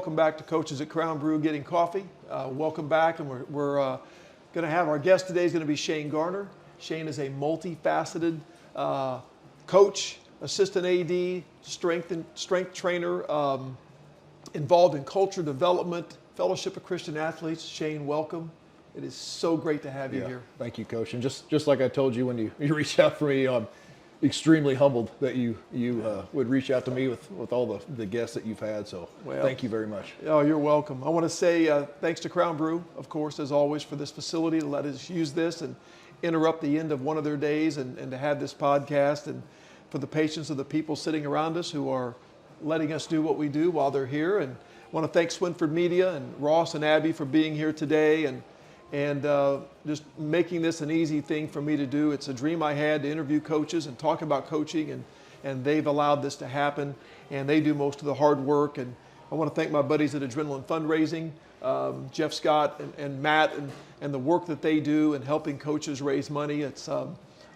welcome back to Coaches at Crown Brew Getting Coffee. Welcome back, and we're going to have our guest today is going to be Shane Garner. Shane is a multifaceted coach, assistant AD, strength trainer, involved in culture development, Fellowship of Christian Athletes. Shane, welcome. It is so great to have you here. Thank you, Coach. And just like I told you when you reached out for me, I'm extremely humbled that you would reach out to me with all the guests that you've had. So thank you very much. Oh, you're welcome. I want to say thanks to Crown Brew, of course, as always, for this facility to let us use this and interrupt the end of one of their days and to have this podcast, and for the patience of the people sitting around us who are letting us do what we do while they're here. And I want to thank Swinford Media and Ross and Abby for being here today and just making this an easy thing for me to do. It's a dream I had to interview coaches and talk about coaching, and they've allowed this to happen, and they do most of the hard work. And I want to thank my buddies at Adrenaline Fundraising, Jeff Scott and Matt, and the work that they do in helping coaches raise money. It's a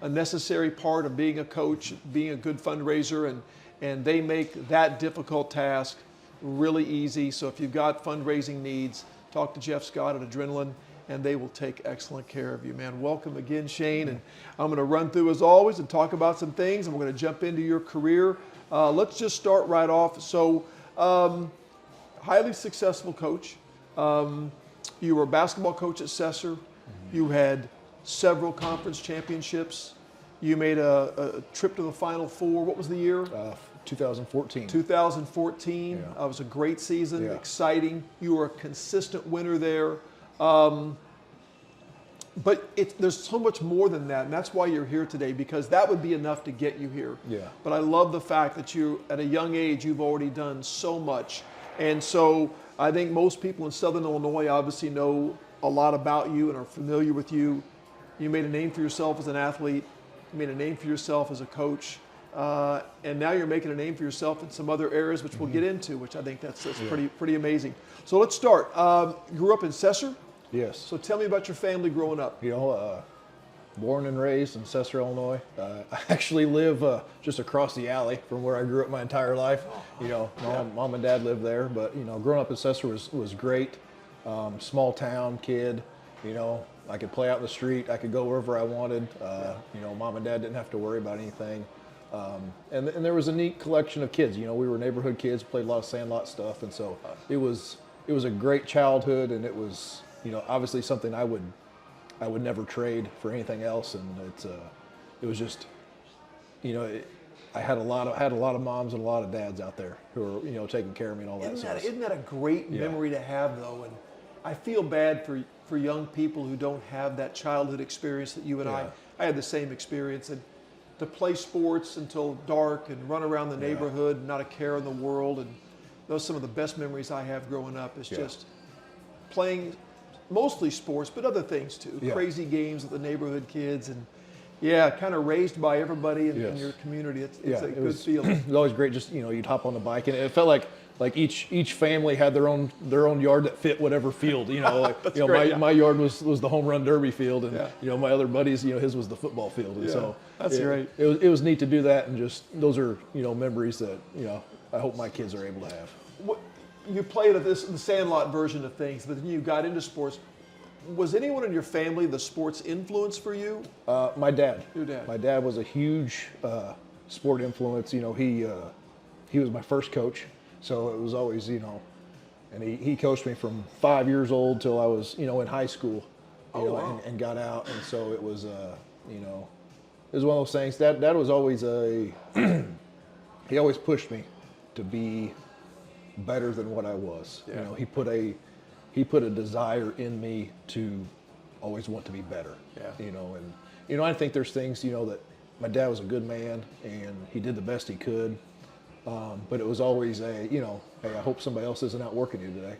necessary part of being a coach, being a good fundraiser, and they make that difficult task really easy. So if you've got fundraising needs, talk to Jeff Scott at Adrenaline, and they will take excellent care of you, man. Welcome again, Shane. And I'm going to run through, as always, and talk about some things, and we're going to jump into your career. Let's just start right off. So, highly successful coach. You were a basketball coach at Sesser. You had several conference championships. You made a trip to the Final Four. What was the year? 2014. 2014. Yeah. It was a great season, Yeah. exciting. You were a consistent winner there. But there's so much more than that, and that's why you're here today, because that would be enough to get you here. Yeah. But I love the fact that you, at a young age, you've already done so much. And so I think most people in Southern Illinois obviously know a lot about you and are familiar with you. You made a name for yourself as an athlete. You made a name for yourself as a coach. And now you're making a name for yourself in some other areas, which we'll get into, which I think that's pretty amazing. So let's start. You grew up in Sesser? Yes. So tell me about your family growing up. Born and raised in Sesser, Illinois. I actually live just across the alley from where I grew up my entire life. Mom and Dad lived there, but growing up in Sesser was great. Small town kid. I could play out in the street. I could go wherever I wanted. Mom and Dad didn't have to worry about anything. And there was a neat collection of kids. We were neighborhood kids, played a lot of sandlot stuff, and so it was a great childhood, and it was obviously something I would never trade for anything else. And it was just I had a lot of moms and a lot of dads out there who were taking care of me and all that stuff. Isn't that a great memory to have, though? And I feel bad for young people who don't have that childhood experience that you and I had the same experience. And to play sports until dark and run around the neighborhood, not a care in the world. And those are some of the best memories I have growing up, is just playing mostly sports, but other things too. Yeah. Crazy games with the neighborhood kids, and kind of raised by everybody in your community. It's a good feeling. It was always great. Just you'd hop on the bike, and it felt like each family had their own yard that fit whatever field. My yard was the home run derby field, and my other buddies, his was the football field. And so that's great. It was neat to do that, and just those are memories that I hope my kids are able to have. You played the sandlot version of things, but then you got into sports. Was anyone in your family the sports influence for you? My dad. Your dad. My dad was a huge sport influence. He was my first coach, so it was always and he coached me from 5 years old till I was in high school, and got out, and so it was it was one of those things. Dad was always he always pushed me to be better than what I was. He put a desire in me to always want to be better. And I think there's things that my dad was a good man and he did the best he could, but it was always hey, I hope somebody else isn't out working you today.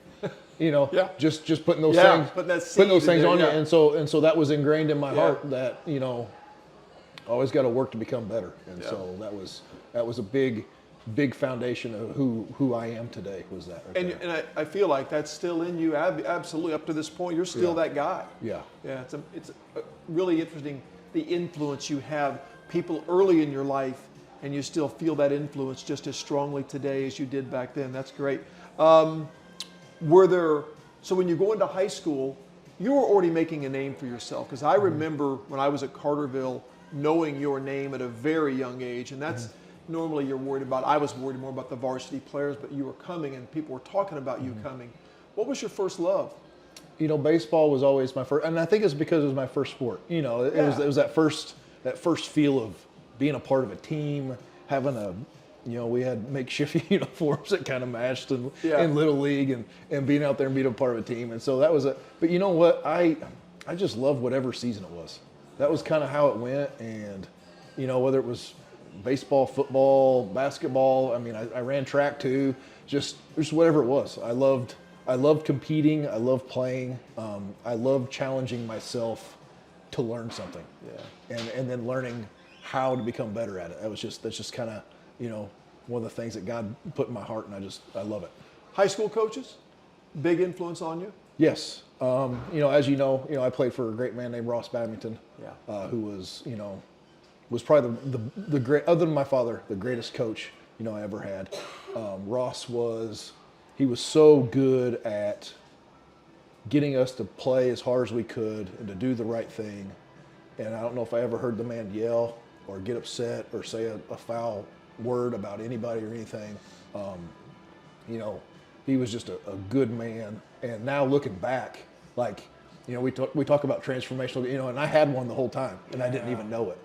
Just putting those things, putting those things on you, and so that was ingrained in my heart that I always got to work to become better, and so that was a big foundation of who I am today, was that right there. And I feel like that's still in you, absolutely. Up to this point, you're still that guy. Yeah. It's really interesting, the influence you have, people early in your life, and you still feel that influence just as strongly today as you did back then. That's great. Were there, so when you go into high school, you were already making a name for yourself. Because I remember when I was at Carterville, knowing your name at a very young age, and that's normally you're worried about. I was worried more about the varsity players, but you were coming and people were talking about you coming. What was your first love? You know, baseball was always my first, and I think it's because it was my first sport. You know, it was that first feel of being a part of a team, having a, you know, we had makeshift uniforms that kind of matched in Little League, and being out there and being a part of a team. And so that was but you know what? I just loved whatever season it was. That was kind of how it went. And, you know, whether it was baseball, football, basketball, I mean, I ran track too, just whatever it was. I loved competing. I loved playing. I loved challenging myself to learn something. Yeah. And then learning how to become better at it. That's just kind of, you know, one of the things that God put in my heart, and I love it. High school coaches, big influence on you? Yes. You know, as you know, I played for a great man named Ross Babington, who was, you know, was probably the great, other than my father, the greatest coach, you know, I ever had. Ross was so good at getting us to play as hard as we could and to do the right thing. And I don't know if I ever heard the man yell or get upset or say a foul word about anybody or anything. You know, he was just a good man. And now looking back, like, you know, we talk about transformational, you know, and I had one the whole time and I didn't even know it.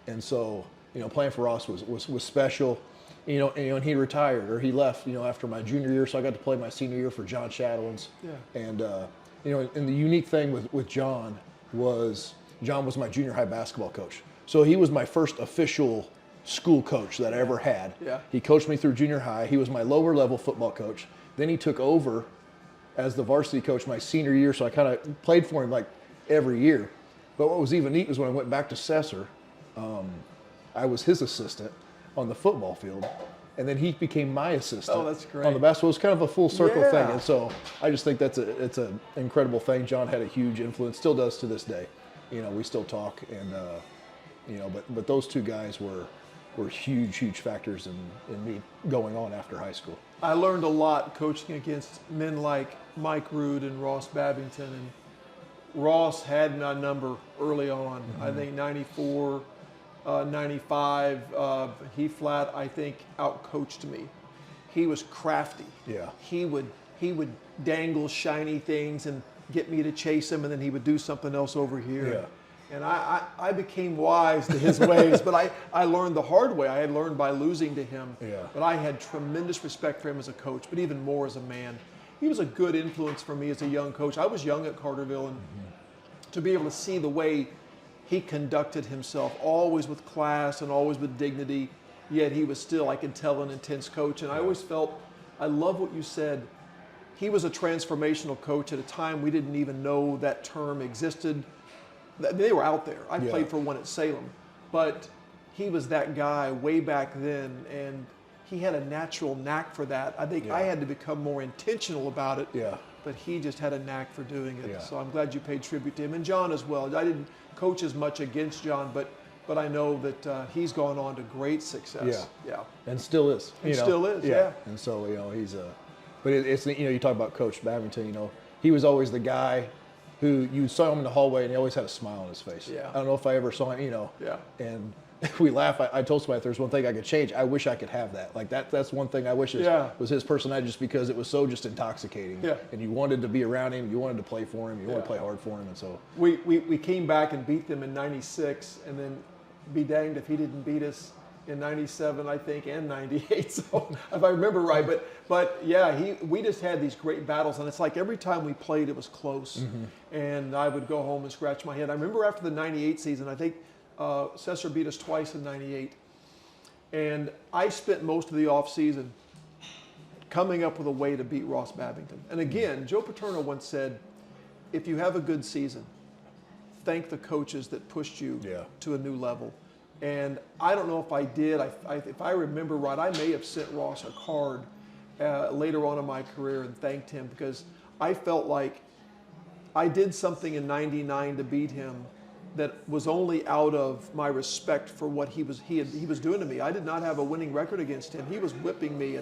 And so, you know, playing for Ross was special. You know, and he retired, or he left, you know, after my junior year, so I got to play my senior year for John Shadowlands. Yeah. And, you know, and the unique thing with John was my junior high basketball coach. So he was my first official school coach that I ever had. Yeah. He coached me through junior high. He was my lower level football coach. Then he took over as the varsity coach my senior year, so I kind of played for him like every year. But what was even neat was when I went back to Sesser, I was his assistant on the football field, and then he became my assistant. Oh, that's great. On the basketball. It was kind of a full circle thing, and so I just think it's an incredible thing. John had a huge influence, still does to this day. You know, we still talk, and you know, but those two guys were huge factors in me going on after high school. I learned a lot coaching against men like Mike Rood and Ross Babington, and Ross had my number early on. I think 94. 95, he flat, I think, outcoached me. He was crafty. Yeah. He would dangle shiny things and get me to chase him, and then he would do something else over here. Yeah. And I became wise to his ways, but I learned the hard way. I had learned by losing to him. Yeah. But I had tremendous respect for him as a coach, but even more as a man. He was a good influence for me as a young coach. I was young at Carterville, and to be able to see the way he conducted himself, always with class and always with dignity, yet he was still, I could tell, an intense coach. And I always felt, I love what you said, he was a transformational coach at a time we didn't even know that term existed. They were out there. I played for one at Salem, but he was that guy way back then, and he had a natural knack for that. I think I had to become more intentional about it, but he just had a knack for doing it. Yeah. So I'm glad you paid tribute to him, and John as well. I didn't coach as much against John, but I know that he's gone on to great success. Yeah. And still is. Still is, yeah. And so, you know, he's but it's, you know, you talk about Coach Babington, you know, he was always the guy who you saw him in the hallway and he always had a smile on his face. Yeah. I don't know if I ever saw him, you know. Yeah. And we laugh. I told somebody if there's one thing I could change, I wish I could have that. Like that's one thing I wish was his personality, just because it was so just intoxicating. Yeah. And you wanted to be around him, you wanted to play for him, you wanted to play hard for him, and so we came back and beat them in '96, and then be danged if he didn't beat us in '97, I think, and '98. So if I remember right, but yeah, we just had these great battles, and it's like every time we played, it was close, and I would go home and scratch my head. I remember after the '98 season, I think. Sesser beat us twice in '98, and I spent most of the off season coming up with a way to beat Ross Babington. And again, Joe Paterno once said, if you have a good season, thank the coaches that pushed you to a new level. And I don't know if I did. If I remember right, I may have sent Ross a card later on in my career and thanked him, because I felt like I did something in '99 to beat him that was only out of my respect for what he was doing to me. I did not have a winning record against him. He was whipping me,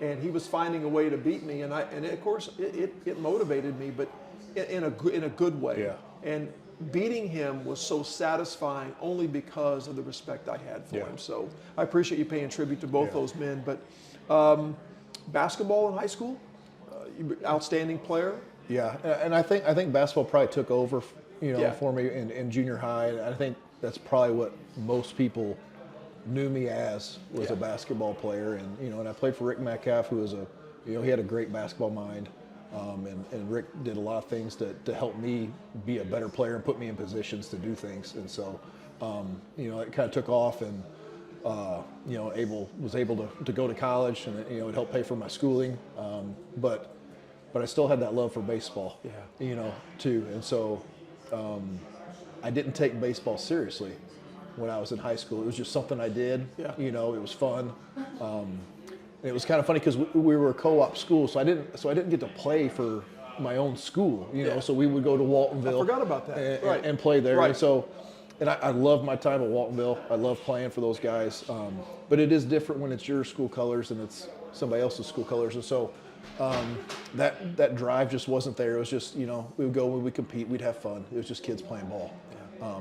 and he was finding a way to beat me, and of course it motivated me, but in a good way. Yeah. And beating him was so satisfying only because of the respect I had for Yeah. him. So I appreciate you paying tribute to both those men. But basketball in high school, outstanding player. Yeah, and I think basketball probably took over, Yeah. for me in junior high. And I think that's probably what most people knew me as, was Yeah. a basketball player. And and I played for Rick Metcalf, who was he had a great basketball mind, and Rick did a lot of things to help me be a better player and put me in positions to do things. And so, it kind of took off, and was able to go to college, and it helped pay for my schooling, but I still had that love for baseball, too. And so I didn't take baseball seriously when I was in high school. It was just something I did. Yeah. It was fun. And it was kind of funny because we were a co-op school, so I didn't get to play for my own school. Yeah. So we would go to Waltonville. I forgot about that. Right. And play there. Right. And I loved my time at Waltonville. I love playing for those guys. But it is different when it's your school colors and it's somebody else's school colors. And so that drive just wasn't there. It was just, we would go, we would compete, we'd have fun. It was just kids playing ball. Yeah.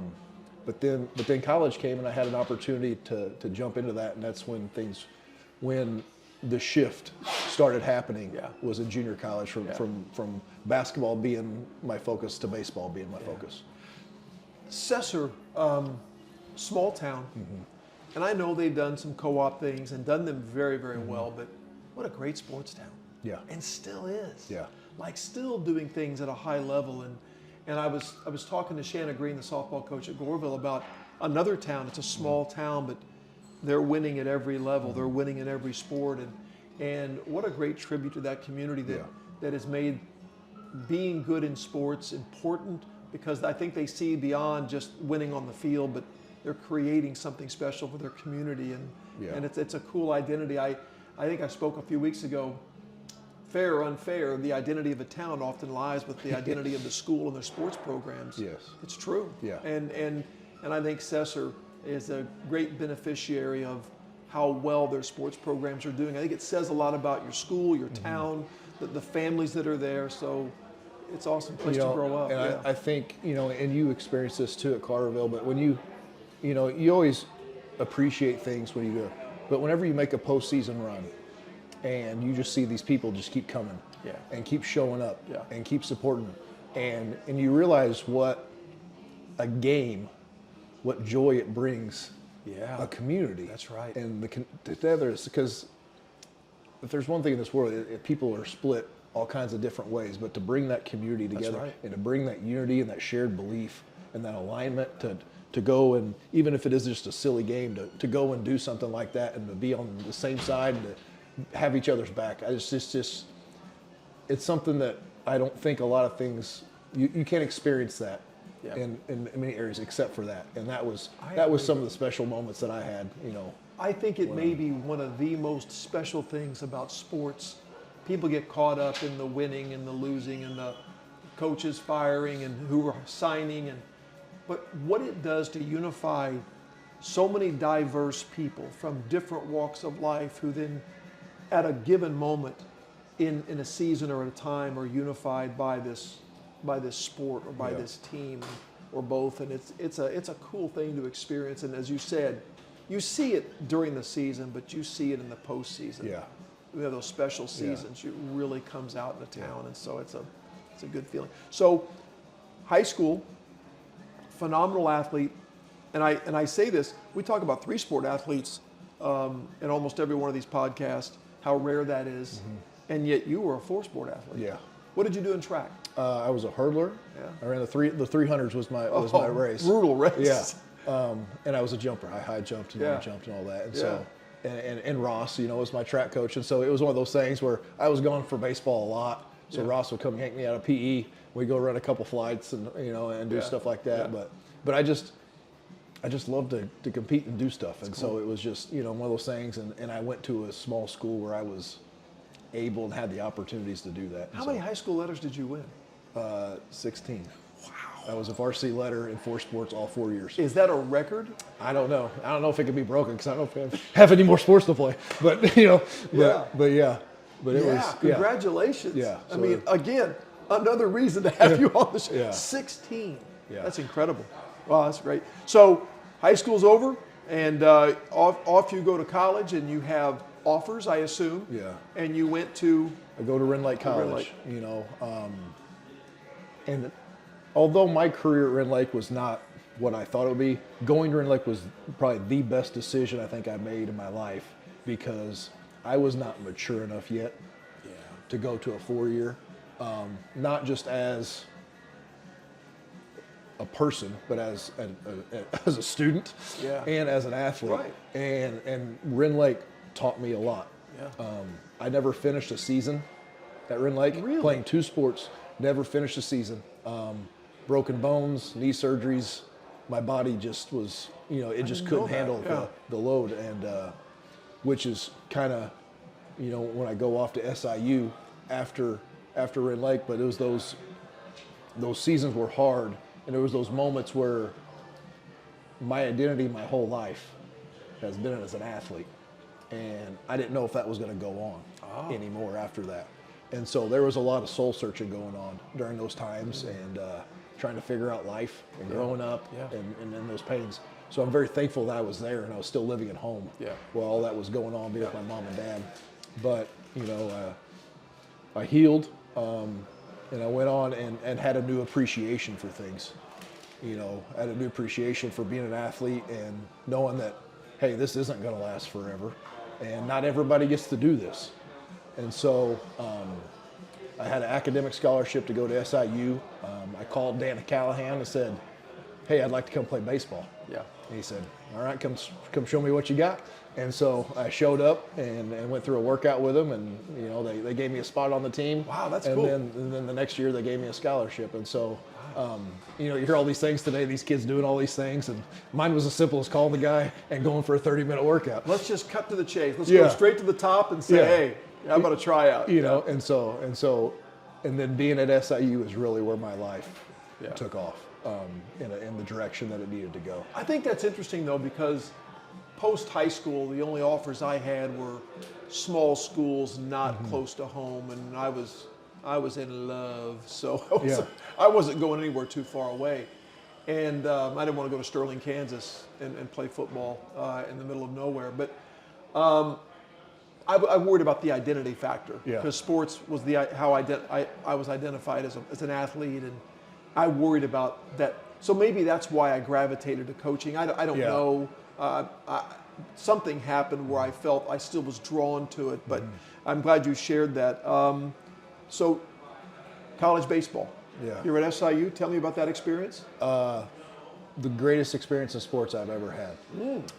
But then college came, and I had an opportunity to jump into that, and that's when the shift started happening. Yeah. Was in junior college, from basketball being my focus to baseball being my focus. Sesser, small town, and I know they've done some co-op things and done them very, very well, but what a great sports town. Yeah. And still is. Yeah. Like still doing things at a high level. And I was talking to Shanna Green, the softball coach at Goreville, about another town. It's a small town, but they're winning at every level. They're winning in every sport. And what a great tribute to that community that has made being good in sports important, because I think they see beyond just winning on the field, but they're creating something special for their community. And it's a cool identity. I think I spoke a few weeks ago, fair or unfair, the identity of a town often lies with the identity of the school and their sports programs. Yes. It's true. Yeah. And I think Sesser is a great beneficiary of how well their sports programs are doing. I think it says a lot about your school, your town, the families that are there. So it's an awesome place to grow up. And I think, and you experience this too at Carterville, but when you always appreciate things when you go, but whenever you make a postseason run, and you just see these people just keep coming, and keep showing up, and keep supporting, and you realize what a game, what joy it brings, a community. That's right. And togetherness, because if there's one thing in this world, people are split all kinds of different ways, but to bring that community together, and to bring that unity and that shared belief and that alignment to go, and even if it is just a silly game, to go and do something like that, and to be on the same side, and to have each other's back. It's something that I don't think a lot of things, you can't experience that in many areas except for that. And that was some of the special moments that I had, I think it may be one of the most special things about sports. People get caught up in the winning and the losing and the coaches firing and who are signing, but what it does to unify so many diverse people from different walks of life, who then at a given moment in a season or at a time are unified by this sport or by this team or both. And it's a cool thing to experience. And as you said, you see it during the season, but you see it in the postseason. Yeah. We have those special seasons. It really comes out in the town, and so it's a good feeling. So, high school, phenomenal athlete, and I say this. We talk about 3-sport athletes in almost every one of these podcasts, how rare that is, and yet you were a 4-sport athlete. Yeah. What did you do in track? I was a hurdler. Yeah. I ran the 300s was my race. Brutal race. Yeah. And I was a jumper. I high jumped and low jumped and all that. And so, and Ross, was my track coach. And so it was one of those things where I was gone for baseball a lot. So Ross would come yank me out of PE. We'd go run a couple flights and and do stuff like that. Yeah. But I just loved to compete and do stuff. And so it was just one of those things. And I went to a small school where I was able and had the opportunities to do that. How many high school letters did you win? 16. Wow. I was a varsity letter in 4 sports all 4 years. Is that a record? I don't know. I don't know if it can be broken because I don't know if I have any more sports to play. But you know, but yeah, but it was congratulations. Yeah. I mean, again, another reason to have you on the show. Yeah. 16. Yeah. That's incredible. Wow, that's great. So high school's over, and off you go to college, and you have offers, I assume. Yeah. And you went to. I go to Rend Lake College. Rend Lake. You know, and although my career at Rend Lake was not what I thought it would be, going to Rend Lake was probably the best decision I think I made in my life because I was not mature enough yet to go to a 4-year, not just as a person, but as a student and as an athlete. Right. And Rend Lake taught me a lot. Yeah. I never finished a season at Rend Lake, playing 2 sports, never finished a season. Broken bones, knee surgeries, my body just was, you know, it just couldn't handle the load. And which is kind of, you know, when I go off to SIU after Rend Lake, but it was those seasons were hard. And there was those moments where my identity my whole life has been as an athlete. And I didn't know if that was going to go on anymore after that. And so there was a lot of soul searching going on during those times and trying to figure out life and growing up and in those pains. So I'm very thankful that I was there and I was still living at home while all that was going on, being with my mom and dad. But, you know, I healed and I went on and had a new appreciation for things. You know, I had a new appreciation for being an athlete and knowing that, hey, this isn't going to last forever. And not everybody gets to do this. And so I had an academic scholarship to go to SIU. I called Dan Callahan and said, hey, I'd like to come play baseball. Yeah. And he said, all right, come show me what you got. And so I showed up and went through a workout with them, and you know they gave me a spot on the team. Wow, that's cool. cool. And then the next year they gave me a scholarship. And so, you know, you hear all these things today, these kids doing all these things, and mine was as simple as calling the guy and going for a 30-minute workout. Let's just cut to the chase. Let's go straight to the top and say, hey, I'm going to try out. You know, and then being at SIU is really where my life took off in the direction that it needed to go. I think that's interesting, though, because post-high school, the only offers I had were small schools not close to home, and I was in love, so I wasn't going anywhere too far away. And I didn't want to go to Sterling, Kansas and play football in the middle of nowhere. But I worried about the identity factor because sports was how I was identified as an athlete, and I worried about that. So maybe that's why I gravitated to coaching. I don't know. Something happened where I felt I still was drawn to it, but I'm glad you shared that. So college baseball. Yeah. You're at SIU. Tell me about that experience. The greatest experience in sports I've ever had.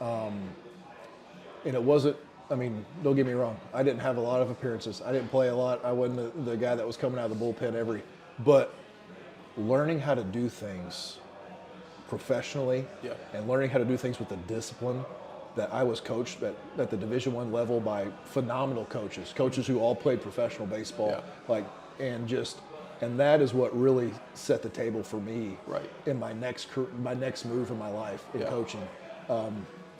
And it wasn't, I mean, don't get me wrong. I didn't have a lot of appearances. I didn't play a lot. I wasn't the guy that was coming out of the bullpen but learning how to do things professionally and learning how to do things with the discipline that I was coached at the Division I level by phenomenal coaches who all played professional baseball, and that is what really set the table for me in my next move in my life in coaching.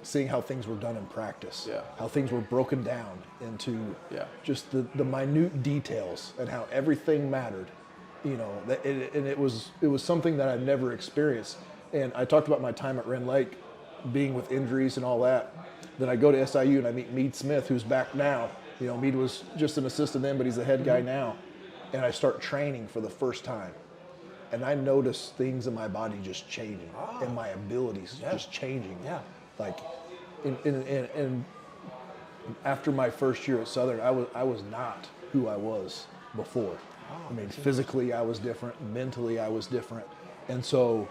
Seeing how things were done in practice, how things were broken down into just the minute details and how everything mattered, you know, and it was something that I've never experienced. And I talked about my time at Rend Lake, being with injuries and all that. Then I go to SIU and I meet Meade Smith, who's back now. You know, Meade was just an assistant then, but he's the head guy now. And I start training for the first time. And I notice things in my body just changing and my abilities just changing. Like, and after my first year at Southern, I was not who I was before. I mean, physically I was different, mentally I was different. And so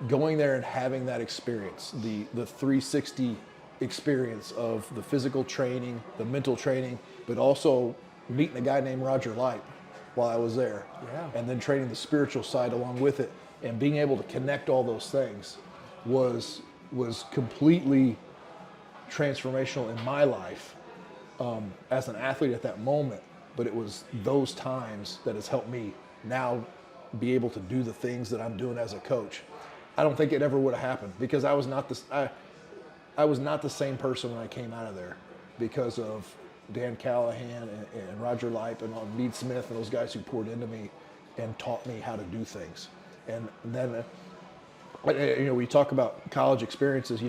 going there and having that experience, the 360 experience of the physical training, the mental training, but also meeting a guy named Roger Light while I was there. And then training the spiritual side along with it, and being able to connect all those things was completely transformational in my life as an athlete at that moment. But it was those times that has helped me now be able to do the things that I'm doing as a coach, I don't think it ever would have happened, because I was not the same person when I came out of there, because of Dan Callahan and Roger Lipe and Meade Smith and those guys who poured into me and taught me how to do things. And then, we talk about college experiences.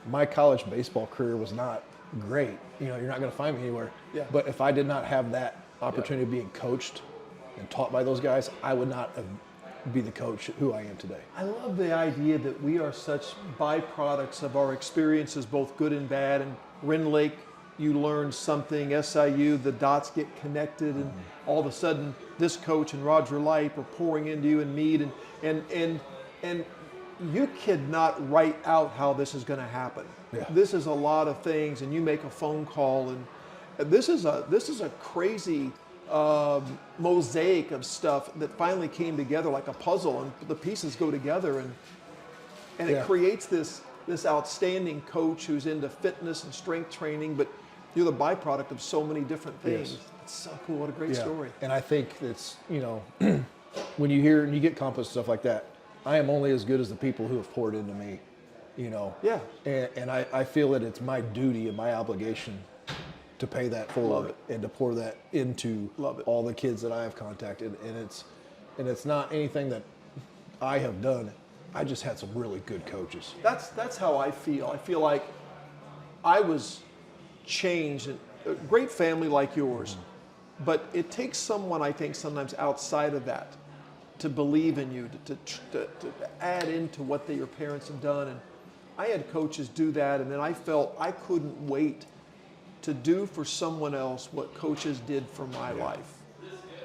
My college baseball career was not great. You're not going to find me anywhere. Yeah. But if I did not have that opportunity of being coached and taught by those guys, I would not be the coach who I am today. I love the idea that we are such byproducts of our experiences, both good and bad. And Rend Lake, you learn something. SIU, the dots get connected, and all of a sudden, this coach and Roger Lipe are pouring into you and Meade, and you cannot write out how this is going to happen. Yeah. This is a lot of things, and you make a phone call, and this is a crazy mosaic of stuff that finally came together like a puzzle, and the pieces go together, and Yeah. it creates this outstanding coach who's into fitness and strength training, but you're the byproduct of so many different things. Yes. It's so cool. What a great story. And I think it's, when you hear and you get compliments and stuff like that, I am only as good as the people who have poured into me, Yeah. And I feel that it's my duty and my obligation to pay that forward and to pour that into all the kids that I have contacted. And it's not anything that I have done. I just had some really good coaches. That's how I feel. I feel like I was changed. A great family like yours, but it takes someone, I think, sometimes outside of that to believe in you, to add into what your parents have done. And I had coaches do that, and then I felt I couldn't wait to do for someone else what coaches did for my life.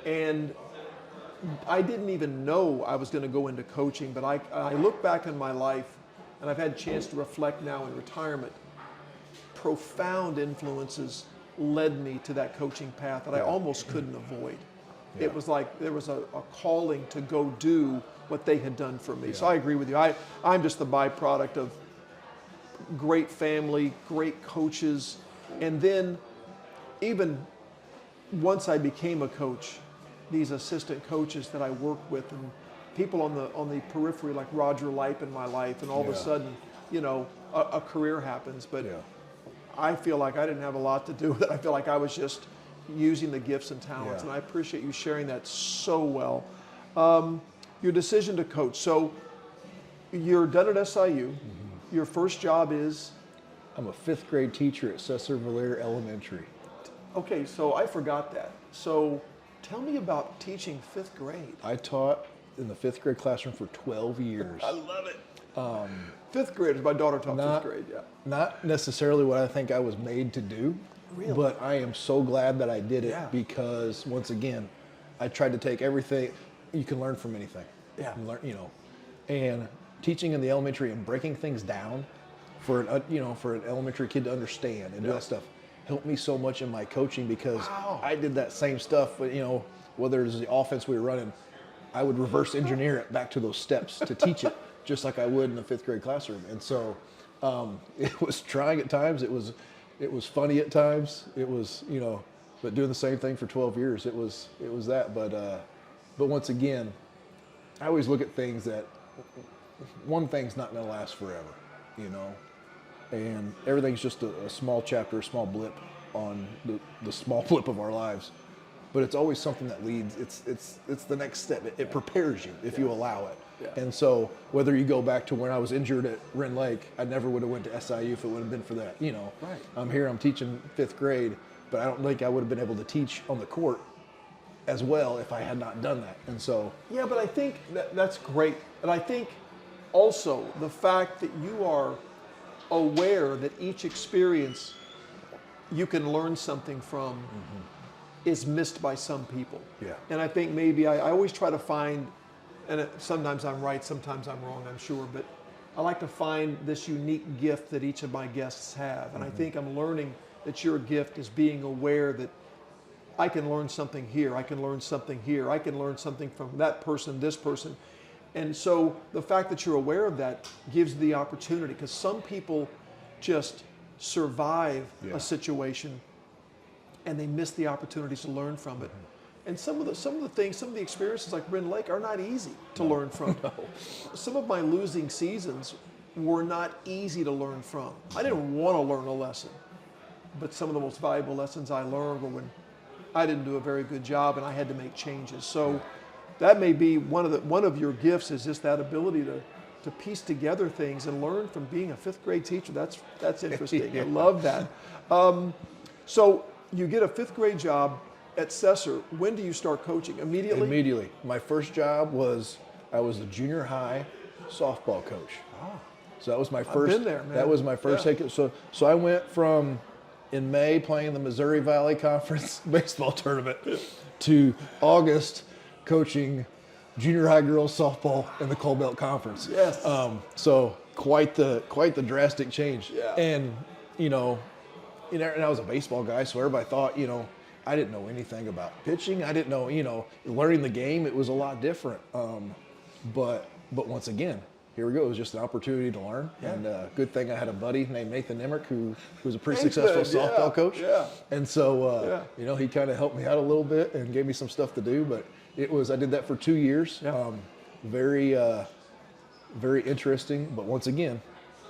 And I didn't even know I was going to go into coaching, but I look back in my life, and I've had a chance to reflect now in retirement. Profound influences led me to that coaching path that I almost couldn't avoid. Yeah. It was like there was a calling to go do what they had done for me. Yeah. So I agree with you. I'm just the byproduct of great family, great coaches, and then even once I became a coach, these assistant coaches that I worked with, and people on the periphery like Roger Lipe in my life, and all of a sudden, a career happens. But I feel like I didn't have a lot to do with it. I feel like I was just using the gifts and talents, and I appreciate you sharing that so well. Your decision to coach. So you're done at SIU. Your first job is? I'm a 5th grade teacher at Sesser-Valier Elementary. Okay, so I forgot that. So tell me about teaching 5th grade. I taught in the 5th grade classroom for 12 years. I love it. 5th graders, my daughter taught 5th grade, Not necessarily what I think I was made to do, but I am so glad that I did it because, once again, I tried to take everything. You can learn from anything. Yeah. And teaching in the elementary and breaking things down for an elementary kid to understand and do that stuff helped me so much in my coaching, because I did that same stuff. Whether it's the offense we were running, I would reverse engineer it back to those steps to teach it, just like I would in the 5th grade classroom. And so it was trying at times. It was funny at times. It was, but doing the same thing for 12 years, it was that. But once again, I always look at things that one thing's not going to last forever, and everything's just a small chapter, a small blip on the small blip of our lives. But it's always something that leads. It's the next step. It prepares you if you allow it. Yeah. And so whether you go back to when I was injured at Rend Lake, I never would have went to SIU if it would have been for that. Right. I'm here. I'm teaching 5th grade, but I don't think I would have been able to teach on the court as well if I had not done that. And so but I think that's great. And I think also the fact that you are aware that each experience you can learn something from is missed by some people. Yeah. And I think maybe I always try to find, and sometimes I'm right, sometimes I'm wrong, I'm sure, but I like to find this unique gift that each of my guests have. And I think I'm learning that your gift is being aware that I can learn something here, I can learn something here, I can learn something from that person, this person. And so the fact that you're aware of that gives the opportunity, because some people just survive a situation and they miss the opportunities to learn from it. And some of the things, some of the experiences like Rend Lake are not easy to learn from. Some of my losing seasons were not easy to learn from. I didn't want to learn a lesson, but some of the most valuable lessons I learned were when I didn't do a very good job and I had to make changes. So that may be one of your gifts, is just that ability to piece together things and learn from being a fifth grade teacher. That's interesting. Yeah. I love that. So you get a fifth grade job at Sesser. When do you start coaching? Immediately? Immediately. My first job was, I was the junior high softball coach. So that was my first. been there, man. That was my first head coach. So I went from in May playing the Missouri Valley Conference baseball tournament to August coaching junior high girls softball in the Coal Belt Conference. Yes. So quite the drastic change. Yeah. And and I was a baseball guy, so everybody thought, I didn't know anything about pitching. I didn't know, learning the game. It was a lot different. But once again, here we go. It was just an opportunity to learn. Yeah. And good thing I had a buddy named Nathan Emmerich who was a pretty Nathan, successful softball yeah, coach. yeah. And so, he kind of helped me out a little bit and gave me some stuff to do. But I did that for 2 years. Yeah. Very, very interesting. But once again,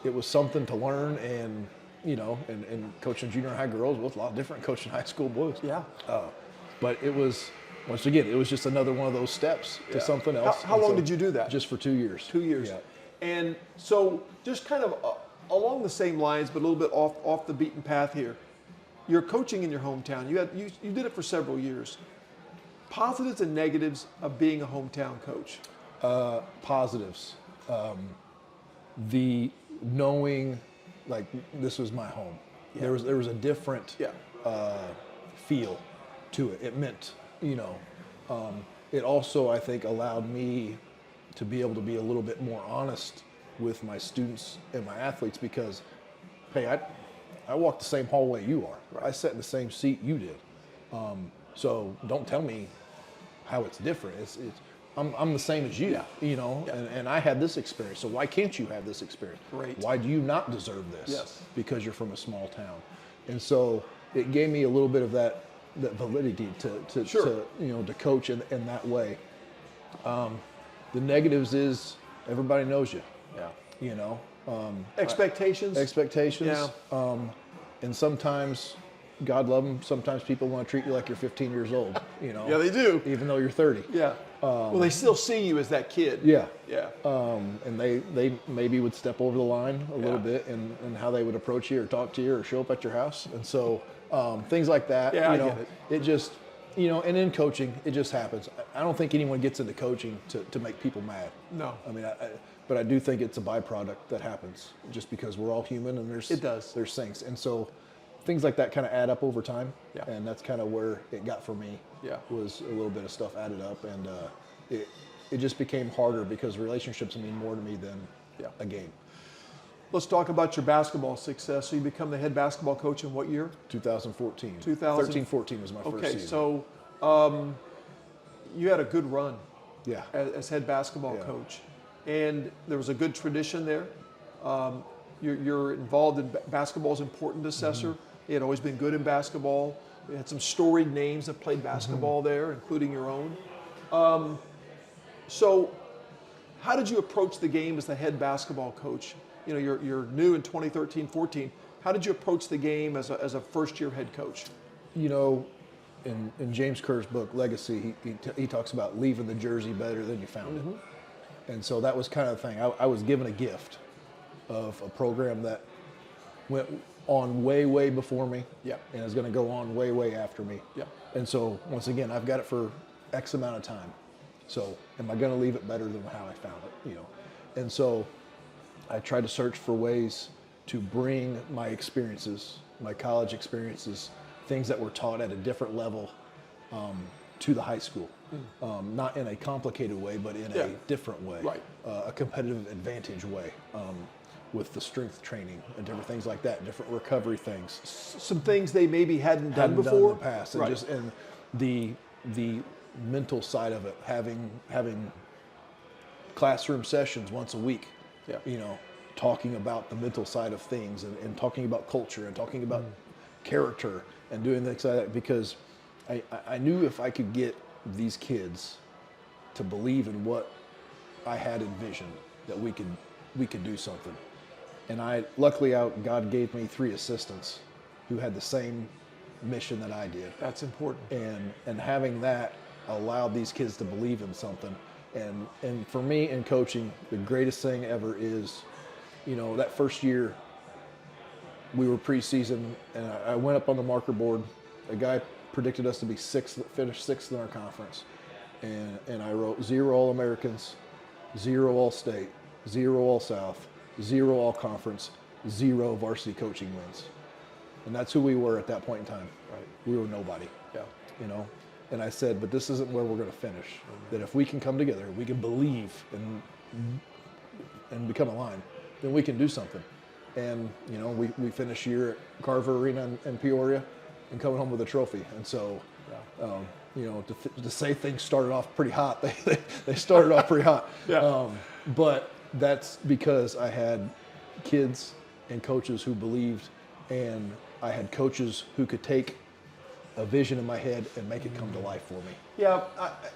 it was something to learn, and and coaching junior high girls was a lot different than coaching high school boys. Yeah. But it was, once again, it was just another one of those steps to something else. How long did you do that? Just for 2 years. 2 years. Yeah. And so just kind of along the same lines, but a little bit off the beaten path here. You're coaching in your hometown. You did it for several years. Positives and negatives of being a hometown coach. Positives. The knowing, like, this was my home. Yeah. There was a different feel to it. It meant, it also, I think, allowed me to be able to be a little bit more honest with my students and my athletes, because, hey, I walked the same hallway you are. Right. I sat in the same seat you did. So don't tell me how it's different. I'm the same as you, and I had this experience. So why can't you have this experience? Great. Why do you not deserve this? Yes. Because you're from a small town. And so it gave me a little bit of that validity to to coach in that way. The negatives is everybody knows you. Yeah. Expectations. Expectations. Yeah. And sometimes, God love them, sometimes people want to treat you like you're 15 years old, Yeah, they do. even though you're 30. Yeah. Well, they still see you as that kid. Yeah. Yeah. And they maybe would step over the line a little Yeah. bit in how they would approach you or talk to you or show up at your house. And so things like that, Yeah, I get it. it just, and in coaching, it just happens. I don't think anyone gets into coaching to make people mad. No. I mean, but I do think it's a byproduct that happens just because we're all human, and there's things. And so things like that kind of add up over time. Yeah. And that's kind of where it got for me. Yeah. Was a little bit of stuff added up, and it just became harder because relationships mean more to me than a game. Let's talk about your basketball success. So you become the head basketball coach in what year? 2014. 13-14 was my first Okay, season. so you had a good run Yeah. as head basketball coach. And there was a good tradition there. You're involved in basketball is important to Sesser. He had always been good in basketball. We had some storied names that played basketball there, including your own. So how did you approach the game as the head basketball coach? You're new in 2013-14. How did you approach the game as a first-year head coach? In James Kerr's book, Legacy, he talks about leaving the jersey better than you found it. And so that was kind of the thing. I was given a gift of a program that went on way, way before me. Yeah. And is going to go on way, way after me. Yeah. And so, once again, I've got it for X amount of time. So, am I going to leave it better than how I found it? And so, I tried to search for ways to bring my experiences, my college experiences, things that were taught at a different level, to the high school. Not in a complicated way, but in a different way. Right. A competitive advantage way. With the strength training and different things like that, different recovery things. Some things they maybe hadn't done before? In the past. And Right. and the mental side of it, having classroom sessions once a week, talking about the mental side of things, and talking about culture, and talking about character, and doing things like that, because I knew if I could get these kids to believe in what I had envisioned, that we could do something. And luckily God gave me 3 assistants who had the same mission that I did. That's important. And having that allowed these kids to believe in something. And for me in coaching, the greatest thing ever is, that first year we were preseason, and I went up on the marker board. A guy predicted us to be finish sixth in our conference. And I wrote 0 All-Americans, 0 All-State, 0 All-South, 0 All-Conference, 0 varsity coaching wins. And that's who we were at that point in time. Right. We were nobody. Yeah. And I said, but this isn't where we're going to finish. Mm-hmm. That if we can come together, we can believe and become aligned, then we can do something. And, we finished year at Carver Arena in Peoria and coming home with a trophy. And so, to say things started off pretty hot, they started off pretty hot. Yeah. But that's because I had kids and coaches who believed, and I had coaches who could take a vision in my head and make it come to life for me. Yeah,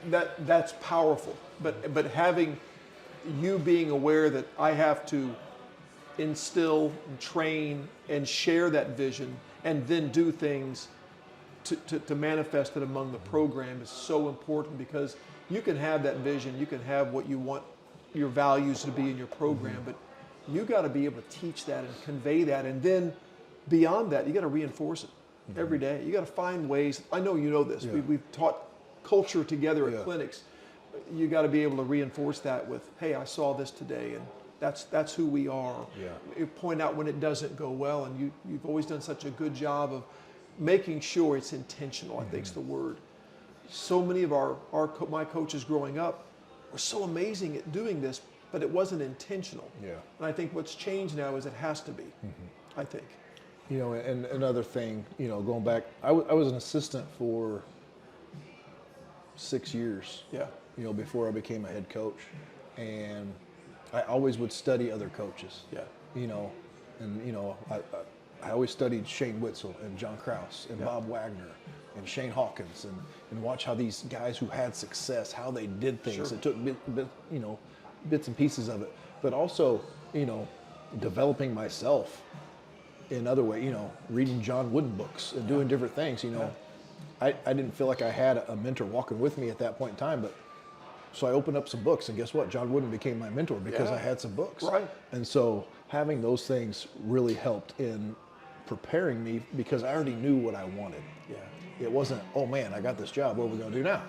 that's powerful. But having you being aware that I have to instill and train and share that vision and then do things to manifest it among the program is so important, because you can have that vision, you can have what you want your values to be in your program, but you got to be able to teach that and convey that, and then beyond that, you got to reinforce it every day. You got to find ways. I know you know this. Yeah. We've taught culture together at Yeah. clinics. You got to be able to reinforce that with, hey, I saw this today, and that's who we are. Yeah. You point out when it doesn't go well, and you've always done such a good job of making sure it's intentional, I think is the word. So many of my coaches growing up were so amazing at doing this, but it wasn't intentional. Yeah. And I think what's changed now is it has to be, I think. And another thing, going back, I was an assistant for 6 years. Yeah. Before I became a head coach, and I always would study other coaches. Yeah. I always studied Shane Witzel and John Krause and Bob Wagner and Shane Hawkins, and watch how these guys who had success, how they did things. Sure. It took bits and pieces of it, but also developing myself in other way. Reading John Wooden books and doing different things. I didn't feel like I had a mentor walking with me at that point in time, but so I opened up some books, and guess what? John Wooden became my mentor because I had some books. Right. And so having those things really helped in preparing me, because I already knew what I wanted. Yeah. It wasn't, oh man, I got this job, what are we going to do now?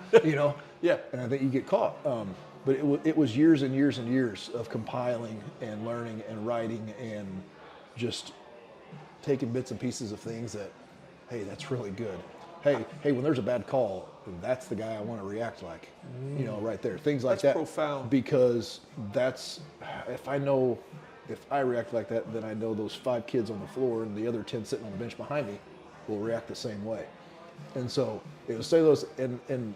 Yeah. And I think you get caught. But it was years and years and years of compiling and learning and writing and just taking bits and pieces of things that, hey, that's really good. Hey, when there's a bad call, that's the guy I want to react like, right there. Things like that. That's profound. Because if I react like that, then I know those 5 kids on the floor and the other 10 sitting on the bench behind me will react the same way. And so it was say those, and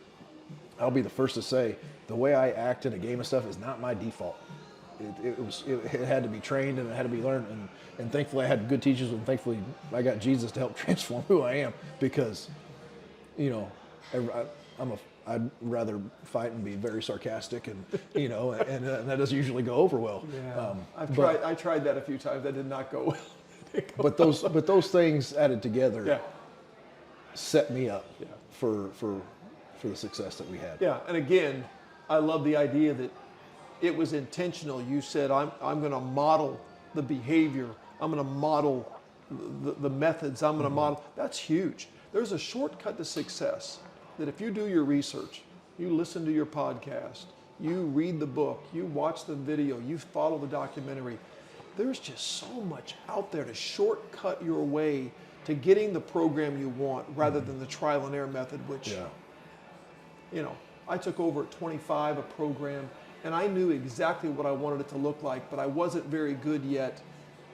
I'll be the first to say, the way I act in a game of stuff is not my default. It had to be trained and it had to be learned, and thankfully I had good teachers, and thankfully I got Jesus to help transform who I am, because I'd rather fight and be very sarcastic, and and that doesn't usually go over well. Yeah. I tried that a few times. That did not go well. But those things added together set me up for the success that we had. Yeah, and again, I love the idea that it was intentional. You said, I'm going to model the behavior. I'm going to model the methods. I'm going to model. That's huge. There's a shortcut to success that if you do your research, you listen to your podcast, you read the book, you watch the video, you follow the documentary, there's just so much out there to shortcut your way to getting the program you want, rather than the trial and error method, which, I took over at 25 a program, and I knew exactly what I wanted it to look like, but I wasn't very good yet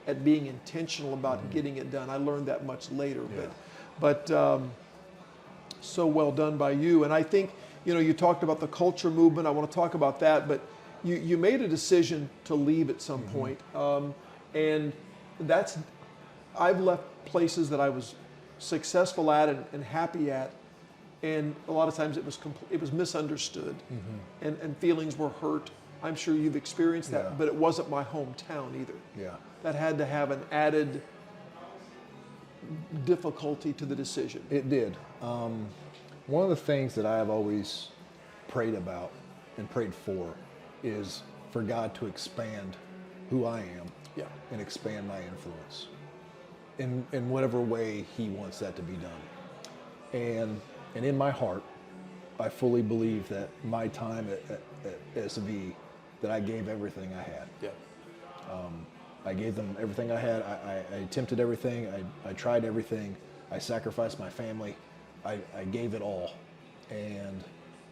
at being intentional about getting it done. I learned that much later, but so well done by you. And I think, you talked about the culture movement. I want to talk about that, but you made a decision to leave at some point. And I've left places that I was successful at and happy at and a lot of times it was misunderstood, and feelings were hurt. I'm sure you've experienced that, Yeah. but it wasn't my hometown either. Yeah. That had to have an added difficulty to the decision. It did. One of the things that I have always prayed about and prayed for is for God to expand who I am Yeah. and expand my influence in whatever way He wants that to be done. And in my heart, I fully believe that my time at SV, that I gave everything I had. Yeah. I gave them everything I had. I attempted everything. I tried everything. I sacrificed my family. I gave it all. And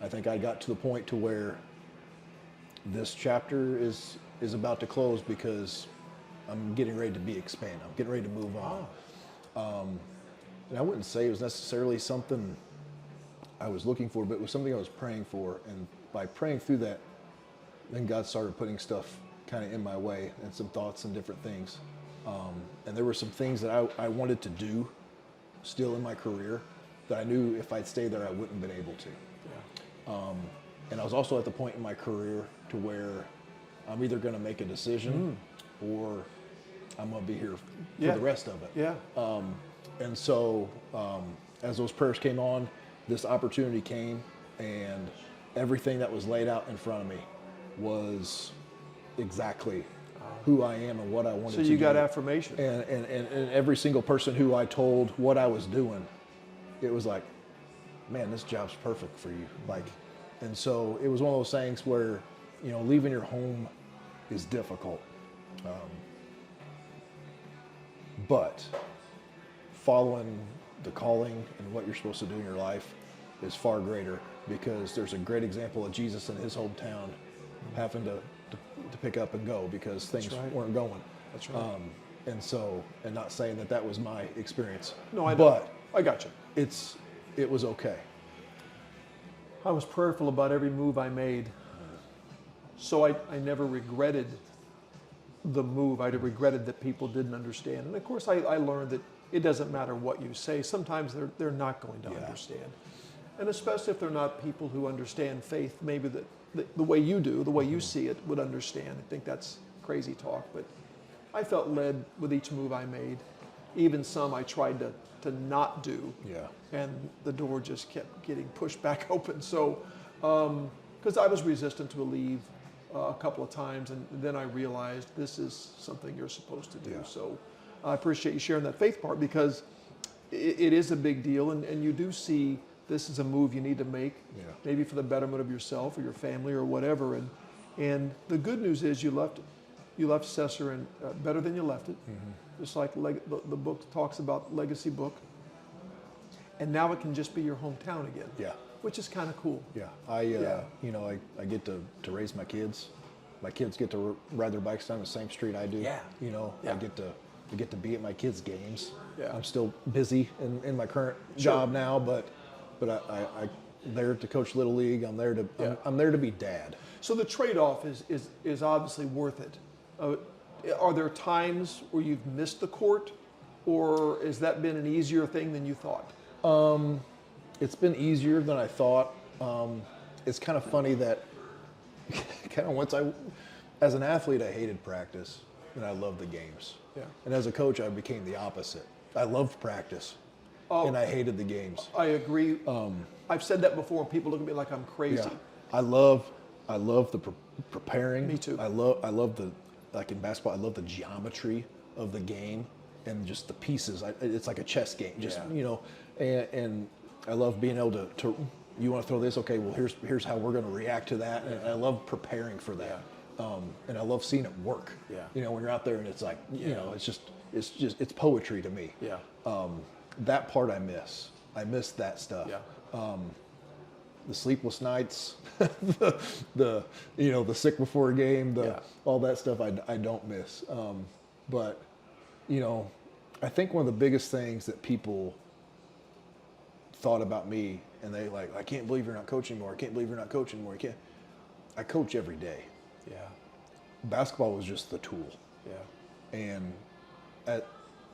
I think I got to the point to where this chapter is about to close because I'm getting ready to be expanded. I'm getting ready to move on. And I wouldn't say it was necessarily something I was looking for, but it was something I was praying for. And by praying through that, then God started putting stuff kind of in my way and some thoughts and different things. And there were some things that I wanted to do still in my career that I knew if I'd stayed there, I wouldn't have been able to. Yeah. And I was also at the point in my career to where I'm either going to make a decision or I'm going to be here for Yeah. the rest of it. Yeah. And so as those prayers came on, this opportunity came, and everything that was laid out in front of me was exactly who I am and what I wanted to do. So you got affirmation. And every single person who I told what I was doing, it was like, man, this job's perfect for you. Like, and so it was one of those things where, you know, leaving your home is difficult. But following the calling and what you're supposed to do in your life is far greater, because there's a great example of Jesus in his hometown having to pick up and go because things right. weren't going. That's right. And so, and not saying that that was my experience. No, I know. But I got you. it was okay. I was prayerful about every move I made. So I never regretted the move. I regretted that people didn't understand. And of course, I learned that it doesn't matter what you say. Sometimes they're not going to understand. And especially if they're not people who understand faith, maybe the way you do, the way you see it, would understand. I think that's crazy talk. But I felt led with each move I made. Even some I tried to not do. Yeah. And the door just kept getting pushed back open. So, because I was resistant to leave a couple of times, and then I realized this is something you're supposed to do. Yeah. So I appreciate you sharing that faith part, because it is a big deal, and you do see this is a move you need to make, maybe for the betterment of yourself or your family or whatever. And the good news is you left Sesser and better than you left it. Just like the book talks about, legacy book. And now it can just be your hometown again. Yeah. Which is kind of cool. Yeah. You know, I get to raise my kids. My kids get to ride their bikes down the same street I do. Yeah. You know, Yeah. I get to be at my kids' games. Yeah. I'm still busy in my current job now, but I'm there to coach Little League. I'm there to be dad. So the trade-off is obviously worth it. Are there times where you've missed the court, or has that been an easier thing than you thought? It's been easier than I thought. It's kind of funny that kind of as an athlete, I hated practice and I loved the games. Yeah. And as a coach, I became the opposite. I loved practice and I hated the games. I agree. I've said that before, and people look at me like I'm crazy. Yeah. I love the preparing. Me too. I love the, like in basketball, I love the geometry of the game and just the pieces. It's like a chess game, just, you know, and I love being able to you want to throw this? Okay, well, here's how we're going to react to that. And I love preparing for that. And I love seeing it work. Yeah. You know, when you're out there and it's like, you know, it's poetry to me. Yeah. That part I miss. I miss that stuff. Yeah. The sleepless nights, the sick before a game, all that stuff I don't miss. But, you know, I think one of the biggest things that people thought about me, and they like, I can't believe you're not coaching anymore. I can't believe you're not coaching anymore. I coach every day. Yeah. Basketball was just the tool. Yeah. And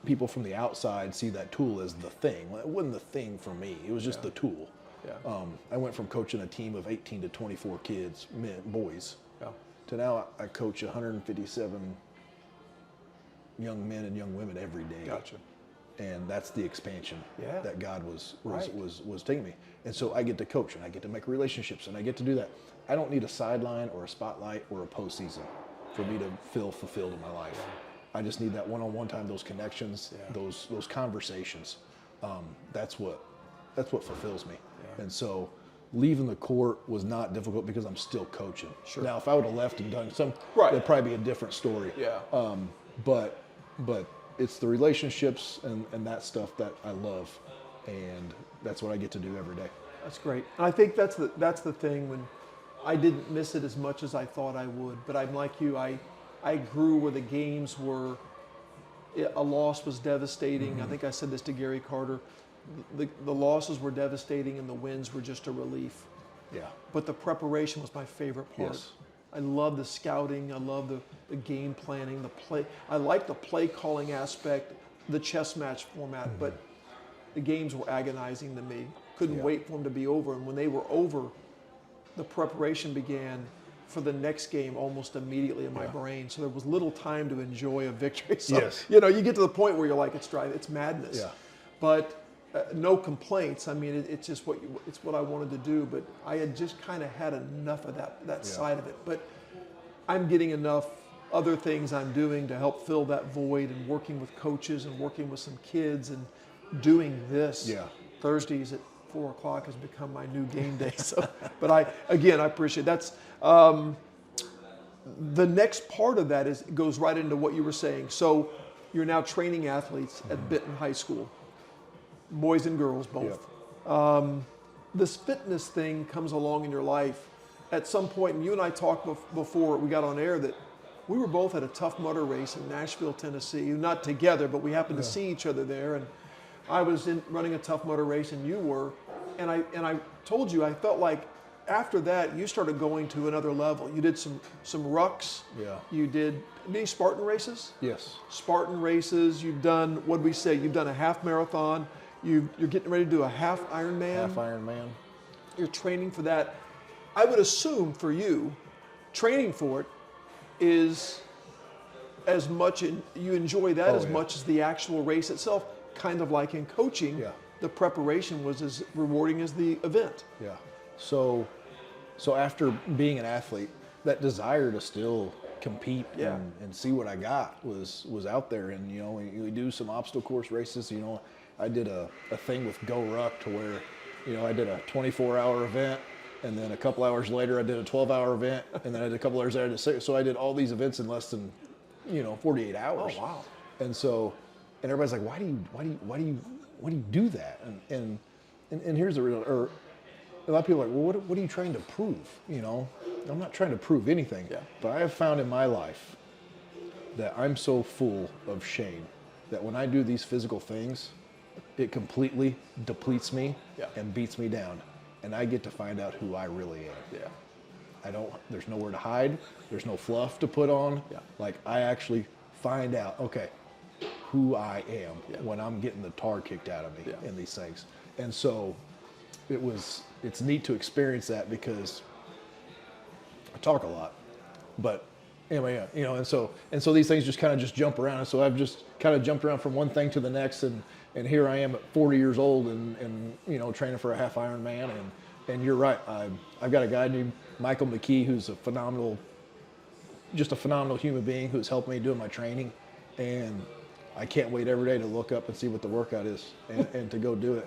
people from the outside see that tool as the thing. Well, it wasn't the thing for me. It was just the tool. Yeah. I went from coaching a team of 18 to 24 kids, boys, Yeah. to now I coach 157 young men and young women every day. Gotcha. And that's the expansion Yeah. that God was Right. taking me. And so I get to coach and I get to make relationships and I get to do that. I don't need a sideline or a spotlight or a postseason for me to feel fulfilled in my life. I just need that one-on-one time, those connections, those conversations. That's what fulfills me. Yeah. And so leaving the court was not difficult because I'm still coaching. Sure. Now, if I would have left and done some, Right. it'd probably be a different story. Yeah. But it's the relationships and that stuff that I love, and that's what I get to do every day. That's great. And I think that's the thing when I didn't miss it as much as I thought I would. But I'm like you. I grew where the games were. A loss was devastating. I think I said this to Gary Carter. The losses were devastating and the wins were just a relief. Yeah. But the preparation was my favorite part. Yes. I love the scouting. I love the game planning, the play. I like the play calling aspect, the chess match format, but the games were agonizing to me. Couldn't wait for them to be over. And when they were over, the preparation began for the next game almost immediately in my brain. So there was little time to enjoy a victory. So, Yes. you get to the point where you're like, it's madness. Yeah. But no complaints. I mean, it's just it's what I wanted to do. But I had just kind of had enough of that side of it. But I'm getting enough other things I'm doing to help fill that void, and working with coaches and working with some kids and doing this. Yeah. Thursdays at 4:00 has become my new game day. So, but I appreciate that's the next part of that goes right into what you were saying. So you're now training athletes at Benton High School, boys and girls both. This fitness thing comes along in your life at some point, and you and I talked before we got on air that we were both at a Tough Mudder race in Nashville, Tennessee. Not together, but we happened to see each other there. And I was running a Tough Mudder race, and you were. And I told you I felt like after that you started going to another level. You did some rucks. Yeah. You did many Spartan races. Yes. Spartan races. You've done, what did we say? You've done a half marathon. You're getting ready to do a half Ironman. Half Ironman. You're training for that. I would assume for you, training for it is as much, you enjoy that as much as the actual race itself. Kind of like in coaching, the preparation was as rewarding as the event. Yeah. So after being an athlete, that desire to still compete and see what I got was out there. And we do some obstacle course races. I did a thing with Go Ruck to where I did a 24-hour event, and then a couple hours later I did a 12-hour event, and then I did a couple hours later. So I did all these events in less than 48 hours. Oh wow! And everybody's like, why do you do that? And here's the real. Or a lot of people are like, well, what are you trying to prove? I'm not trying to prove anything. Yeah. But I have found in my life that I'm so full of shame that when I do these physical things, it completely depletes me and beats me down. And I get to find out who I really am. Yeah. There's nowhere to hide. There's no fluff to put on. Yeah. Like I actually find out, who I am when I'm getting the tar kicked out of me in these things. And so it's neat to experience that because I talk a lot, but anyway, and so these things just kind of jump around. And so I've just kind of jumped around from one thing to the next, and here I am at 40 years old and training for a half Ironman. And you're right. I've got a guy named Michael McKee who's a phenomenal human being who's helped me doing my training, and I can't wait every day to look up and see what the workout is and to go do it.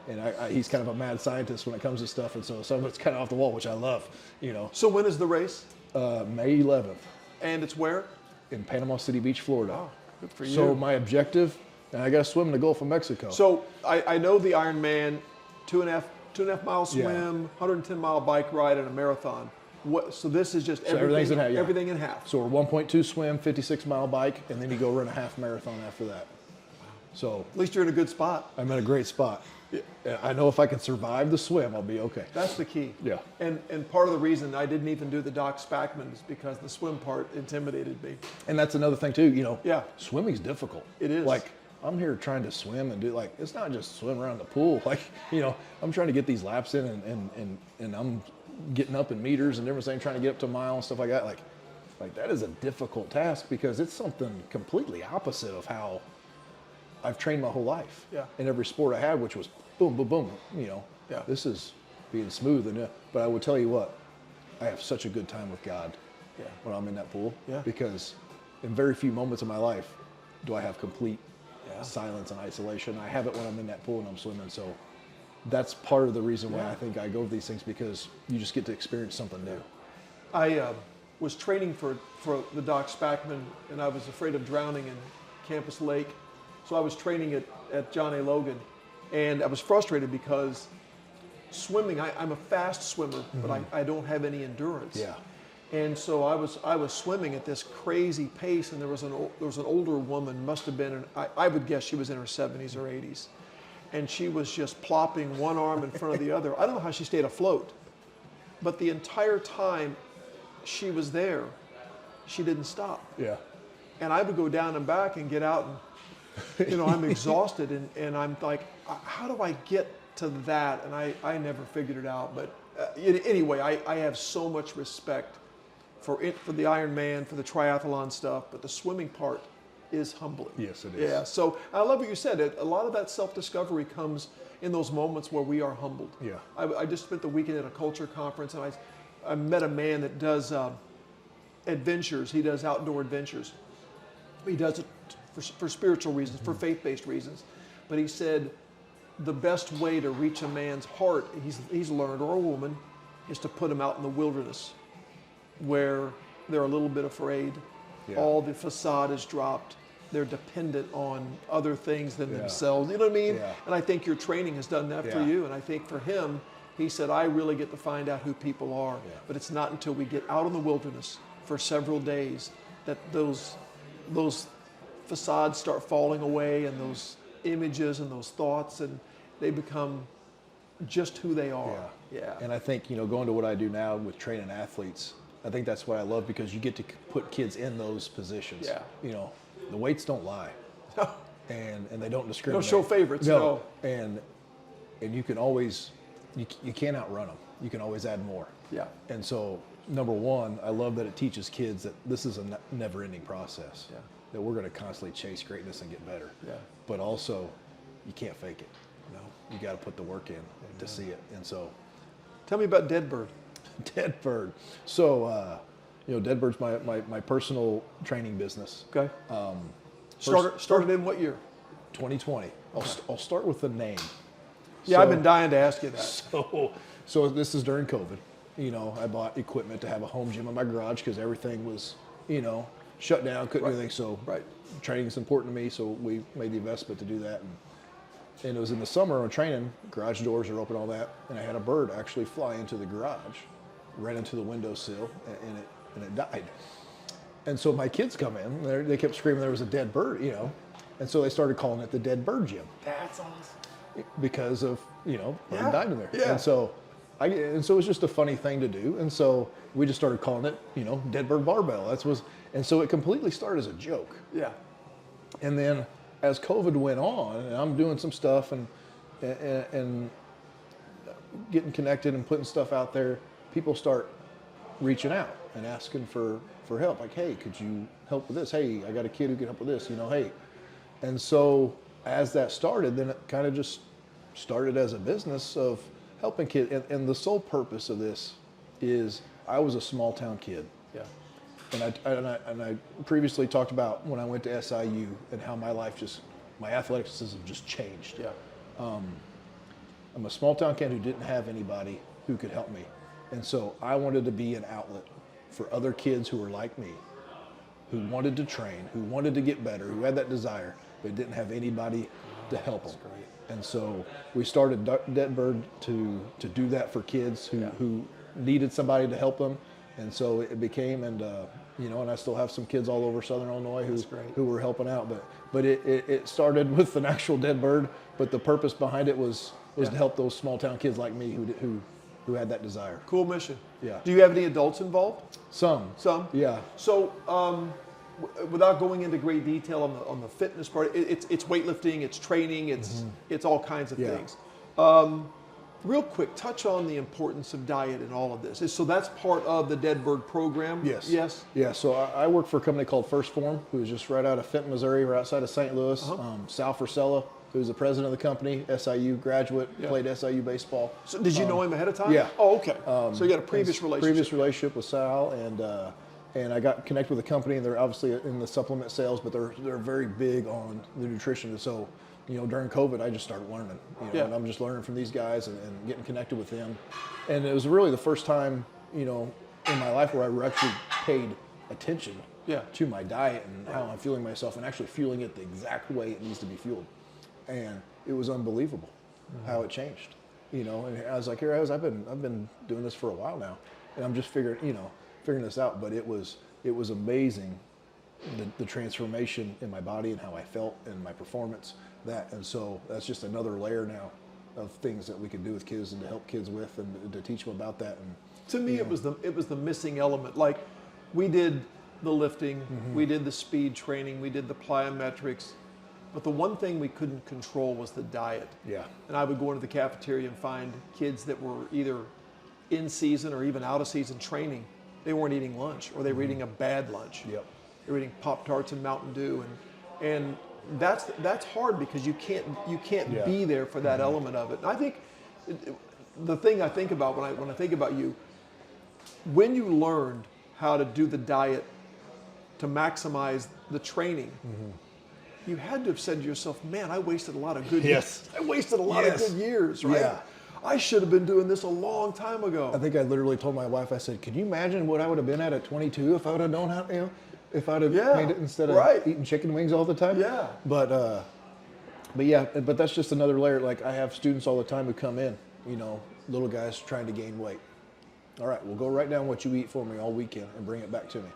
And he's kind of a mad scientist when it comes to stuff, and so some of it's kind of off the wall, which I love. So when is the race? May 11th. And it's where? In Panama City Beach, Florida. Oh, good for you. So my objective, and I got to swim in the Gulf of Mexico. So I know the Ironman, 2.5 mile swim, 110 mile bike ride, and a marathon. So this is just everything's in half. Yeah. Everything in half. So we're 1.2 swim, 56 mile bike, and then you go run a half marathon after that. So at least you're in a good spot. I'm in a great spot. Yeah. I know if I can survive the swim, I'll be okay. That's the key. Yeah. And part of the reason I didn't even do the Doc Spackman is because the swim part intimidated me. And that's another thing too. Yeah. Swimming's difficult. It is. Like I'm here trying to swim and do, like, it's not just swim around the pool. Like, you know, I'm trying to get these laps in and I'm getting up in meters and everything, trying to get up to a mile and stuff like that. Like that is a difficult task because it's something completely opposite of how I've trained my whole life. Yeah. In every sport I had, which was boom, boom, boom. You know, Yeah. this is being smooth. But I will tell you what, I have such a good time with God when I'm in that pool. Yeah. Because in very few moments of my life do I have complete silence and isolation. I have it when I'm in that pool and I'm swimming. So that's part of the reason why I think I go to these things, because you just get to experience something new. I was training for the Doc Spackman, and I was afraid of drowning in Campus Lake. So I was training at John A. Logan, and I was frustrated because swimming, I'm a fast swimmer, but I don't have any endurance. Yeah. And so I was swimming at this crazy pace, and there was an older woman, must have been, I would guess she was in her 70s or 80s, and she was just plopping one arm in front of the other. I don't know how she stayed afloat, but the entire time she was there, she didn't stop. Yeah. And I would go down and back and get out, and you know, I'm exhausted, and I'm like, how do I get to that? And I never figured it out. But anyway, I have so much respect for the Ironman, for the triathlon stuff, but the swimming part is humbling. Yes, it is. Yeah, so I love what you said. A lot of that self-discovery comes in those moments where we are humbled. Yeah. I just spent the weekend at a culture conference, and I met a man that does adventures. He does outdoor adventures. He does it for spiritual reasons, for faith-based reasons. But he said the best way to reach a man's heart, he's learned, or a woman, is to put him out in the wilderness where they're a little bit afraid. Yeah. All the facade is dropped. They're dependent on other things than Yeah. themselves. You know what I mean? Yeah. And I think your training has done that for Yeah. you. And I think for him, he said, I really get to find out who people are. Yeah. But it's not until we get out in the wilderness for several days that those facades start falling away, and those images and those thoughts, and they become just who they are. Yeah. And I think, you know, going to what I do now with training athletes, I think that's what I love, because you get to put kids in those positions. Yeah. You know, the weights don't lie, and they don't No discriminate. show favorites. No. And you can always, you can't outrun them. You can always add more. Yeah. And so, number one, I love that it teaches kids that this is a never-ending process. Yeah. That we're going to constantly chase greatness and get better. Yeah. But also, you can't fake it. No. You got to put the work in to see it. And so, Tell me about Deadbird. Deadbird. So, you know, Deadbird's my personal training business. Okay. Started in what year? 2020. I'll start with the name. Yeah, I've been dying to ask you that. So this is during COVID. You know, I bought equipment to have a home gym in my garage because everything was, you know, shut down, couldn't do anything. So training is important to me, so we made the investment to do that. And it was in the summer when training, garage doors are open, all that, and I had a bird actually fly into the garage, ran into the windowsill, and it died. And so my kids come in, they kept screaming there was a dead bird, you know, and so they started calling it the Deadbird Gym. That's awesome. Because of, you know, bird died in there. Yeah. And so it was just a funny thing to do. And so we just started calling it, you know, Deadbird Barbell. And so it completely started as a joke. Yeah. And then as COVID went on, and I'm doing some stuff and getting connected and putting stuff out there, people start reaching out and asking for help. Like, hey, could you help with this? Hey, I got a kid who can help with this, you know, hey. And so as that started, then it kind of just started as a business of helping kids. And the sole purpose of this is I was a small town kid. Yeah. And I previously talked about when I went to SIU and how my athleticism just changed. Yeah. I'm a small town kid who didn't have anybody who could help me. And so I wanted to be an outlet for other kids who were like me, who wanted to train, who wanted to get better, who had that desire, but didn't have anybody to help them. great. And so we started Deadbird to do that for kids who needed somebody to help them. And so it became, and you know, and I still have some kids all over Southern Illinois who were helping out. But it started with an actual Deadbird, but the purpose behind it was to help those small town kids like me who had that desire. Cool mission. Yeah. Do you have any adults involved? Some. Some? Yeah. So without going into great detail on the fitness part, it's weightlifting, it's training, it's all kinds of things. Real quick, touch on the importance of diet in all of this. So that's part of the Deadbird program? Yes. Yes? Yeah, so I work for a company called First Form, who's just right out of Fenton, Missouri, right outside of St. Louis. Sal Frisella, who's the president of the company, SIU graduate, played SIU baseball. So did you know him ahead of time? Yeah. Oh, okay. So you got a previous relationship. Previous relationship with Sal, and I got connected with the company, and they're obviously in the supplement sales, but they're very big on the nutrition. And so, during COVID, I just started learning, and I'm just learning from these guys and getting connected with them. And it was really the first time, in my life where I actually paid attention to my diet and how I'm fueling myself and actually fueling it the exact way it needs to be fueled. And it was unbelievable how it changed, and I was like, I've been doing this for a while now, and I'm just figuring this out. But it was amazing, the transformation in my body and how I felt and my performance. And so that's just another layer now of things that we can do with kids and to help kids with and to teach them about that. And to me, it was the missing element. Like, we did the lifting, we did the speed training, we did the plyometrics, but the one thing we couldn't control was the diet. Yeah. And I would go into the cafeteria and find kids that were either in season or even out of season training. They weren't eating lunch, or they were eating a bad lunch. Yep. They were eating Pop-Tarts and Mountain Dew, and that's hard because you can't be there for that element of it. And I think the thing I think about when I think about you, when you learned how to do the diet to maximize the training, you had to have said to yourself, man, I wasted a lot of good years. I wasted a lot of good years, right? Yeah. I should have been doing this a long time ago. I think I literally told my wife, I said, can you imagine what I would have been at 22 if I would have known how, if I'd have made it instead of eating chicken wings all the time? Yeah. But that's just another layer. Like, I have students all the time who come in, little guys trying to gain weight. All right, well, go write down what you eat for me all weekend and bring it back to me.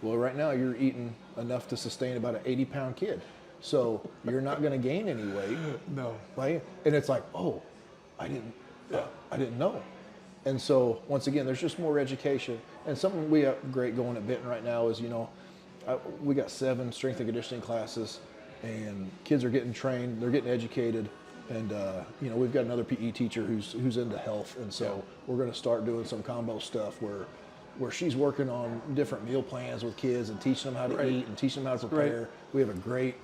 Well, right now you're eating enough to sustain about an 80-pound kid. So you're not going to gain any weight. No. Right? And it's like, oh, I didn't know. And so, once again, there's just more education. And something we have great going at Benton right now is, we got 7 strength and conditioning classes, and kids are getting trained, they're getting educated. And, we've got another PE teacher who's into health. And so we're going to start doing some combo stuff where she's working on different meal plans with kids and teaching them how to eat and teaching them how to prepare. We have a great,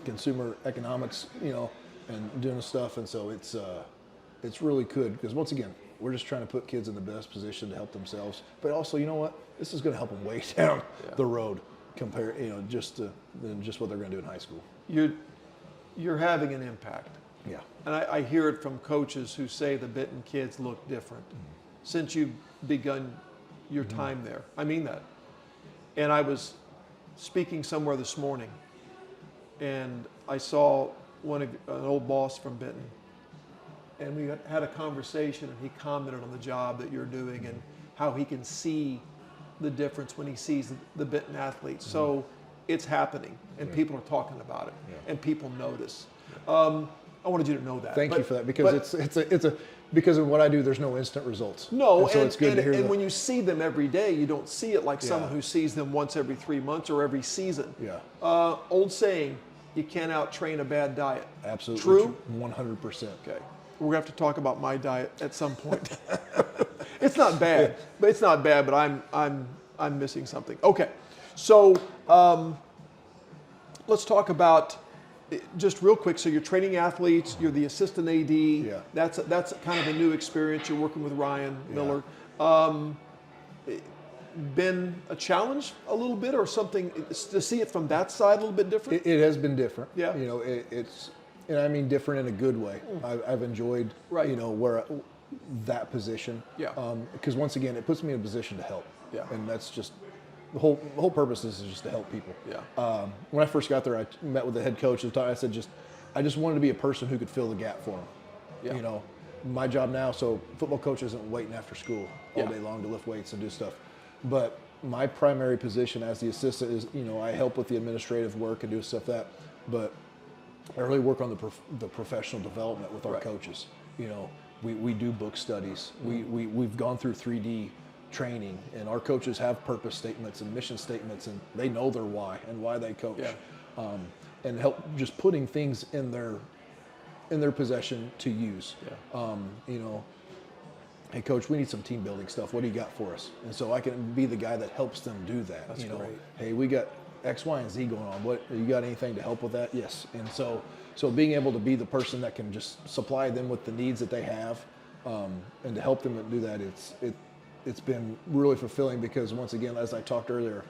consumer economics, and doing stuff. And so it's really good because, once again, we're just trying to put kids in the best position to help themselves. But also, you know what? This is going to help them way down the road compared, just what they're going to do in high school. You're having an impact. Yeah. And I hear it from coaches who say the Benton kids look different since you've begun your time there. I mean that. And I was speaking somewhere this morning, and I saw an old boss from Benton, and we had a conversation, and he commented on the job that you're doing and how he can see the difference when he sees the Benton athletes. So it's happening, and people are talking about it, and people notice. I wanted you to know that. Thank you for that, because because of what I do, there's no instant results. No, and so it's good to hear that. And when you see them every day, you don't see it like someone who sees them once every 3 months or every season. Yeah. Old saying, you can't out-train a bad diet. Absolutely. True? 100%. Okay. We're going to have to talk about my diet at some point. It's not bad, but I'm missing something. Okay. So let's talk about, just real quick, so you're training athletes, you're the assistant AD. Yeah. That's kind of a new experience. You're working with Ryan Miller. Been a challenge a little bit, or something to see it from that side a little bit different? It has been different. Yeah. It's, and I mean different in a good way. I've enjoyed, where that position. Yeah. Because once again, it puts me in a position to help. Yeah. And that's just, the whole purpose is just to help people. Yeah. When I first got there, I met with the head coach. I said, I just wanted to be a person who could fill the gap for them. Yeah. My job now, so football coach isn't waiting after school all day long to lift weights and do stuff. But my primary position as the assistant is, I help with the administrative work and do stuff but I really work on the professional development with our coaches. We do book studies. We've gone through 3D training, and our coaches have purpose statements and mission statements, and they know their why and why they coach. Yeah. And help just putting things in their possession to use. Yeah. Hey coach, we need some team building stuff. What do you got for us? And so I can be the guy that helps them do that. That's great. Hey, we got X, Y, and Z going on. What, you got anything to help with that? Yes. And so being able to be the person that can just supply them with the needs that they have, and to help them do that, it's been really fulfilling, because once again, as I talked earlier,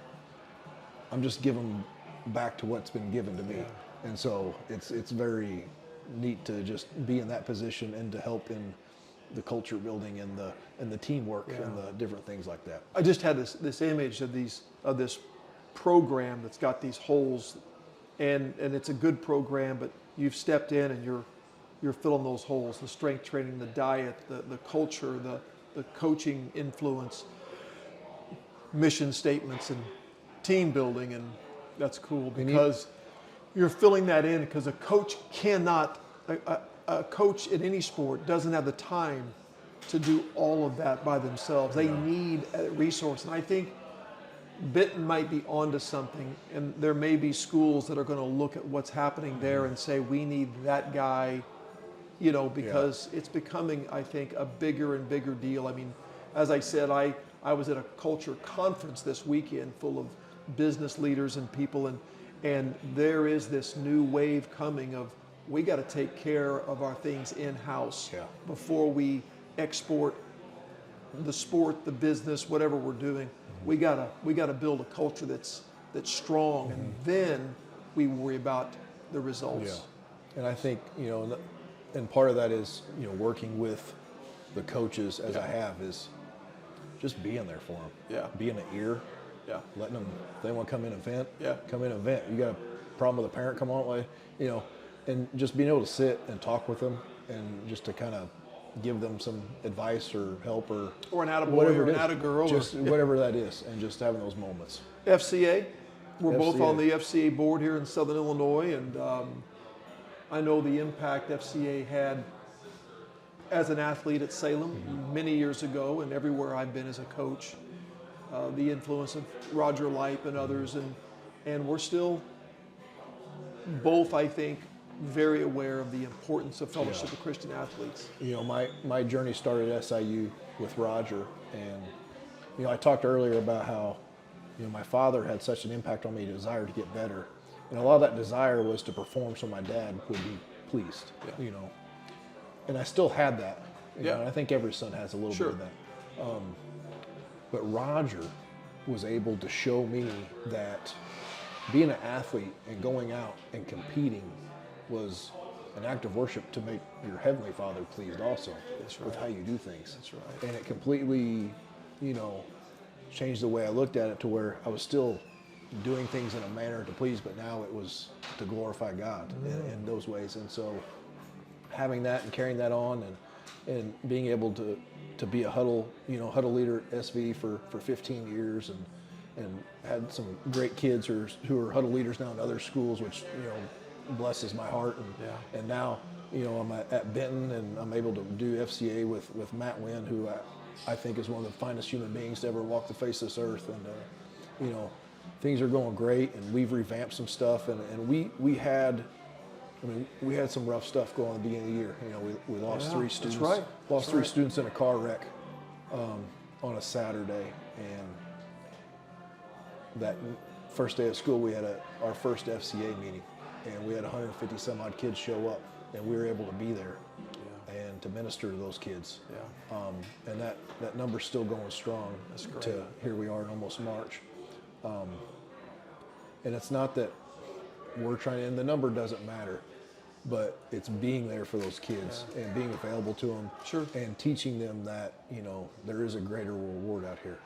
I'm just giving back to what's been given to me. Yeah. And so it's very neat to just be in that position and to help in the culture building and the teamwork and the different things like that. I just had this image of this program that's got these holes, and it's a good program, but you've stepped in and you're filling those holes: the strength training, the diet, the culture, the coaching influence, mission statements, and team building. And that's cool, because you're filling that in, because a coach cannot, a coach in any sport doesn't have the time to do all of that by themselves. They need a resource. And I think Benton might be onto something, and there may be schools that are going to look at what's happening there and say, we need that guy, because it's becoming, I think, a bigger and bigger deal. I mean, as I said, I was at a culture conference this weekend full of business leaders and people, and there is this new wave coming of, we got to take care of our things in-house before we export the sport, the business, whatever we're doing. We gotta build a culture that's strong, and then we worry about the results. Yeah. And I think, and part of that is, working with the coaches as I have, is just being there for them. Yeah. Being an ear. Yeah. Letting them, if they want to come in and vent, Yeah. come in and vent. You got a problem with a parent, come on, and just being able to sit and talk with them, and just to kind of give them some advice or help or Or an attaboy whatever or it an is. attagirl. Just whatever that is, and just having those moments. FCA, we're both FCA. on the FCA board here in Southern Illinois, and I know the impact FCA had as an athlete at Salem many years ago, and everywhere I've been as a coach. The influence of Roger Lipe and others, and we're still both, I think, very aware of the importance of Fellowship of Christian Athletes. My journey started at SIU with Roger, and I talked earlier about how my father had such an impact on me, a desire to get better, and a lot of that desire was to perform so my dad would be pleased. And I still had that. And I think every son has a little bit of that. But Roger was able to show me that being an athlete and going out and competing was an act of worship to make your Heavenly Father pleased also. That's right. With how you do things. That's right. And it completely, changed the way I looked at it, to where I was still doing things in a manner to please, but now it was to glorify God in those ways. And so having that and carrying that on, and being able to be a huddle leader at SV for 15 years, and had some great kids who are huddle leaders now in other schools, which blesses my heart. And now I'm at Benton, and I'm able to do FCA with Matt Wynn, who I think is one of the finest human beings to ever walk the face of this earth. And things are going great, and we've revamped some stuff, and we had some rough stuff going at the beginning of the year. We lost 3 students. That's right. Lost 3 students in a car wreck on a Saturday, and that first day of school we had our first FCA meeting, and we had 150 some odd kids show up, and we were able to be there and to minister to those kids. And that number's still going strong. That's great. To here we are in almost March. And it's not that we're trying, and the number doesn't matter, but it's being there for those kids and being available to them. Sure. And teaching them that, there is a greater reward out here.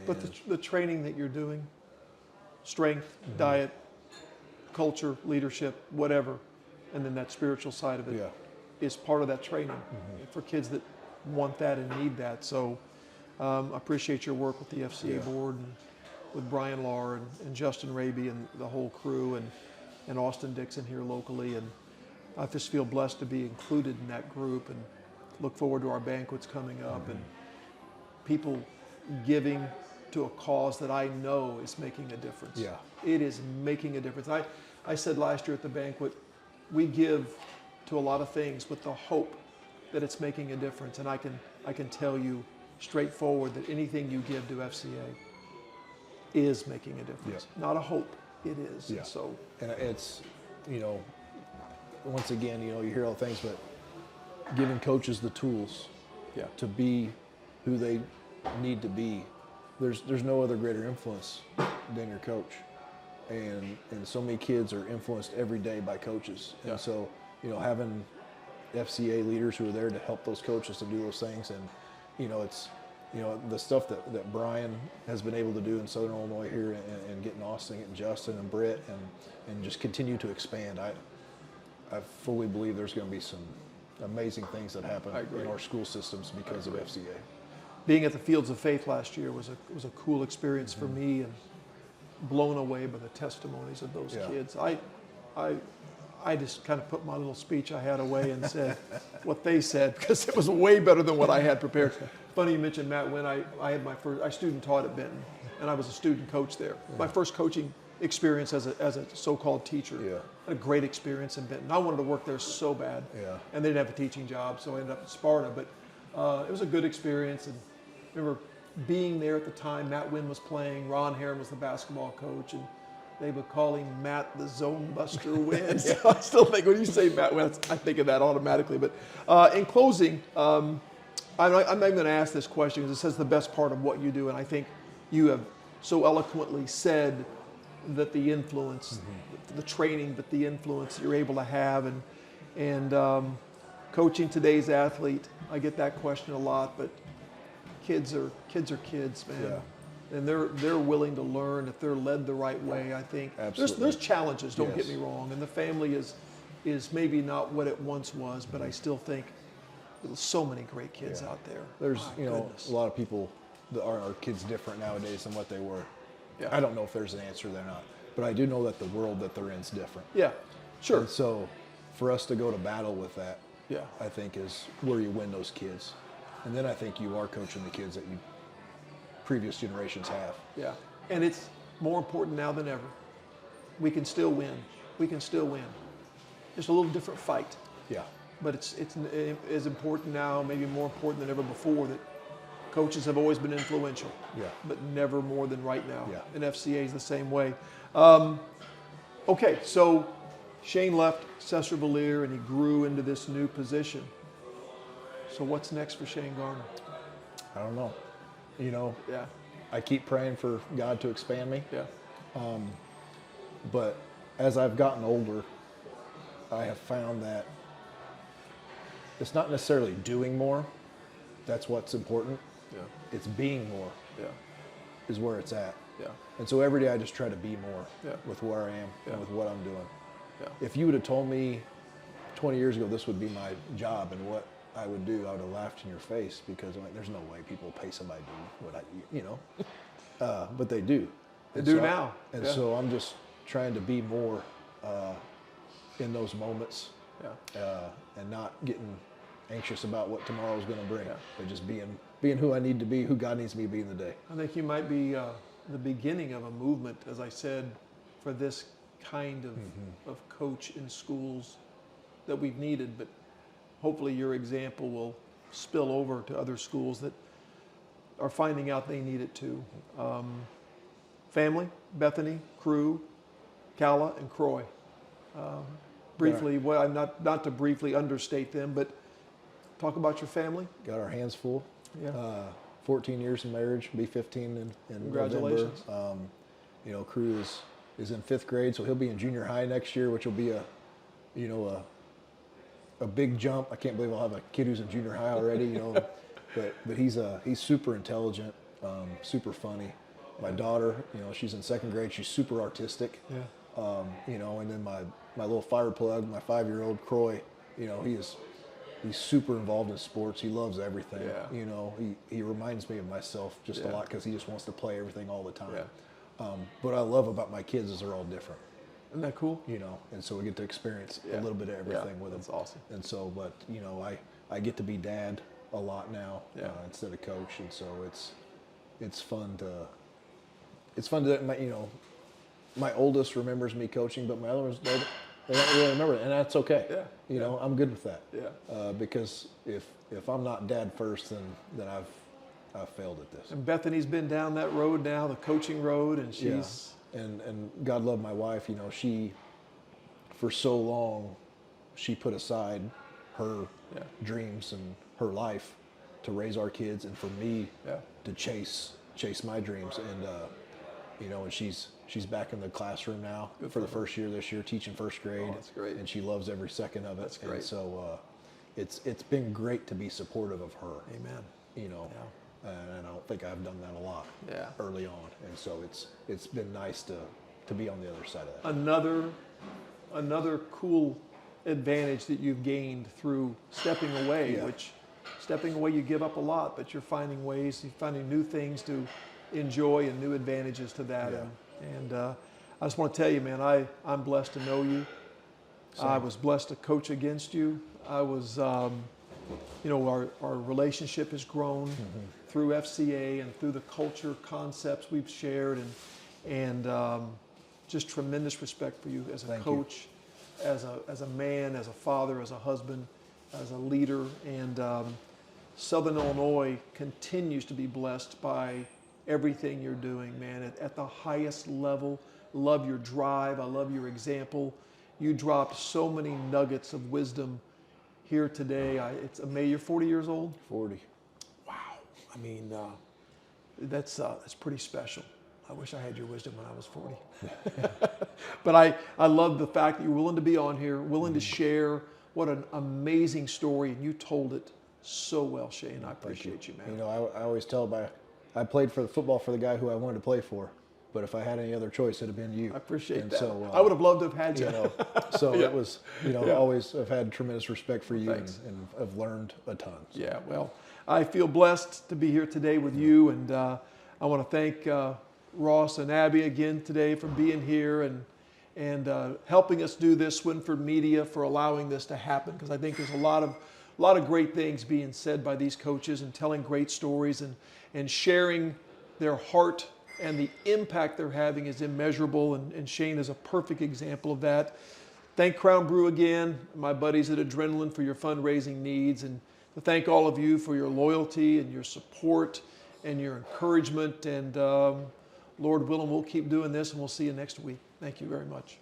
But the training that you're doing, strength, diet, culture, leadership, whatever, and then that spiritual side of it is part of that training for kids that want that and need that. So I appreciate your work with the FCA board, and with Brian Lahr and Justin Raby and the whole crew, and Austin Dixon here locally. And I just feel blessed to be included in that group, and look forward to our banquets coming up, and people giving to a cause that I know is making a difference. Yeah. It is making a difference. I said last year at the banquet, we give to a lot of things with the hope that it's making a difference. And I can tell you straightforward that anything you give to FCA is making a difference. Yeah. Not a hope, it is. Yeah. So, and it's, once again, you hear all things, but giving coaches the tools yeah. to be who they need to be. There's no other greater influence than your coach. And so many kids are influenced every day by coaches. And Yeah. so, having FCA leaders who are there to help those coaches to do those things. And, it's, the stuff that Brian has been able to do in Southern Illinois here and getting Austin and Justin and Britt and just continue to expand. I fully believe there's going to be some amazing things that happen in our school systems because of FCA. Being at the Fields of Faith last year was a cool experience for me, and blown away by the testimonies of those Yeah. kids. I just kind of put my little speech I had away and said what they said, because it was way better than what I had prepared. Funny you mentioned Matt Wynn. I had I student taught at Benton, and I was a student coach there. Yeah. My first coaching experience as a so-called teacher. Yeah. Had a great experience in Benton. I wanted to work there so bad, Yeah. and they didn't have a teaching job, so I ended up at Sparta. But it was a good experience, and I remember being there at the time. Matt Wynn was playing. Ron Heron was the basketball coach, and they would call him Matt the Zone Buster Wynn. So I still think when you say Matt Wynn, I think of that automatically. But in closing, I'm not even going to ask this question because it says the best part of what you do, and I think you have so eloquently said that the influence, the training, but the influence you're able to have, and coaching today's athlete. I get that question a lot, but kids are kids, man. Yeah. And they're willing to learn if they're led the right way. I think Absolutely. there's challenges. Don't Yes. get me wrong, and the family is maybe not what it once was, but I still think there's so many great kids out there. There's My goodness. a lot of people that are kids different nowadays than what they were. Yeah. I don't know if there's an answer there or not, but I do know that the world that they're in is different. Yeah, sure. And so for us to go to battle with that, Yeah. I think is where you win those kids. And then I think you are coaching the kids that you previous generations have. Yeah, and it's more important now than ever. We can still win. We can still win. Just a little different fight. Yeah. But it's as important now, maybe more important than ever before, that coaches have always been influential. Yeah. But never more than right now. Yeah. And FCA is the same way. Okay, so Shane left Sesser-Valier and he grew into this new position. So what's next for Shane Garner? I don't know. Yeah, I keep praying for God to expand me. yeah, But as I've gotten older, I have found that it's not necessarily doing more. That's what's important. yeah, It's being more yeah, is where it's at. yeah, And so every day I just try to be more Yeah. with where I am Yeah. and with what I'm doing. yeah. If you would have told me 20 years ago this would be my job and what I would do, I would have laughed in your face, because I'm like, there's no way people pay somebody to do what but they do. They And do so now. And Yeah. so I'm just trying to be more in those moments Yeah. and not getting anxious about what tomorrow's going to bring, Yeah. but just being who I need to be, who God needs me to be in the day. I think you might be the beginning of a movement, as I said, for this kind of coach in schools that we've needed. But hopefully your example will spill over to other schools that are finding out they need it too. Family, Bethany, Crew, Calla, and Croy. Briefly, well, I'm not to briefly understate them, but talk about your family. Got our hands full. Yeah. 14 years in marriage, be 15 in Congratulations. November. Crew is in 5th grade, so he'll be in junior high next year, which will be a big jump. I can't believe I'll have a kid who's in junior high already, but he's super intelligent, super funny. My daughter, she's in 2nd grade. She's super artistic. Yeah. And then my little fire plug, my 5-year-old Croy, he's super involved in sports. He loves everything. Yeah. He reminds me of myself just a Yeah. lot, because he just wants to play everything all the time. Yeah. What I love about my kids is they're all different. Isn't that cool? And so we get to experience Yeah. a little bit of everything with them. That's awesome. And so, but I get to be dad a lot now Yeah. instead of coach, and so it's fun to my oldest remembers me coaching, but my other ones they don't really remember it, and that's okay. Yeah. You know, I'm good with that. Yeah. Because if I'm not dad first, then I've failed at this. And Bethany's been down that road now, the coaching road, and she's and God love my wife. You know, she for so long she put aside her dreams and her life to raise our kids, and for me to chase my dreams. And and she's back in the classroom now for the first year this year, teaching first grade. Oh, that's great. And she loves every second of it. That's great. And so it's been great to be supportive of her. Amen. You know, and I don't think I've done that a lot early on. And so it's been nice to be on the other side of that. Another cool advantage that you've gained through stepping away, stepping away you give up a lot, but you're finding new things to enjoy and new advantages to that. And I just want to tell you, man, I'm blessed to know you. Same. I was blessed to coach against you. I was, our relationship has grown through FCA and through the culture concepts we've shared, and just tremendous respect for you as a coach, as a man, as a father, as a husband, as a leader. And Southern Illinois continues to be blessed by everything you're doing, man, at the highest level. Love your drive. I love your example. You dropped so many nuggets of wisdom here today. It's amazing. You're 40 years old? 40. Wow. I mean, that's pretty special. I wish I had your wisdom when I was 40. But I love the fact that you're willing to be on here, willing to share. What an amazing story, and you told it so well, Shane. I appreciate you, man. You know, I always tell I played for the football for the guy who I wanted to play for, but if I had any other choice, it'd have been you. I appreciate and that. So, I would have loved to have had you. So it was, always I've had tremendous respect for you, and I've learned a ton. So. Yeah, well, I feel blessed to be here today with you, and I want to thank Ross and Abby again today for being here and helping us do this, Swinford Media, for allowing this to happen, because I think there's a lot of great things being said by these coaches and telling great stories and sharing their heart, and the impact they're having is immeasurable, and Shane is a perfect example of that. Thank Crown Brew again, my buddies at Adrenaline, for your fundraising needs, and to thank all of you for your loyalty and your support and your encouragement. And Lord willing, we'll keep doing this, and we'll see you next week. Thank you very much.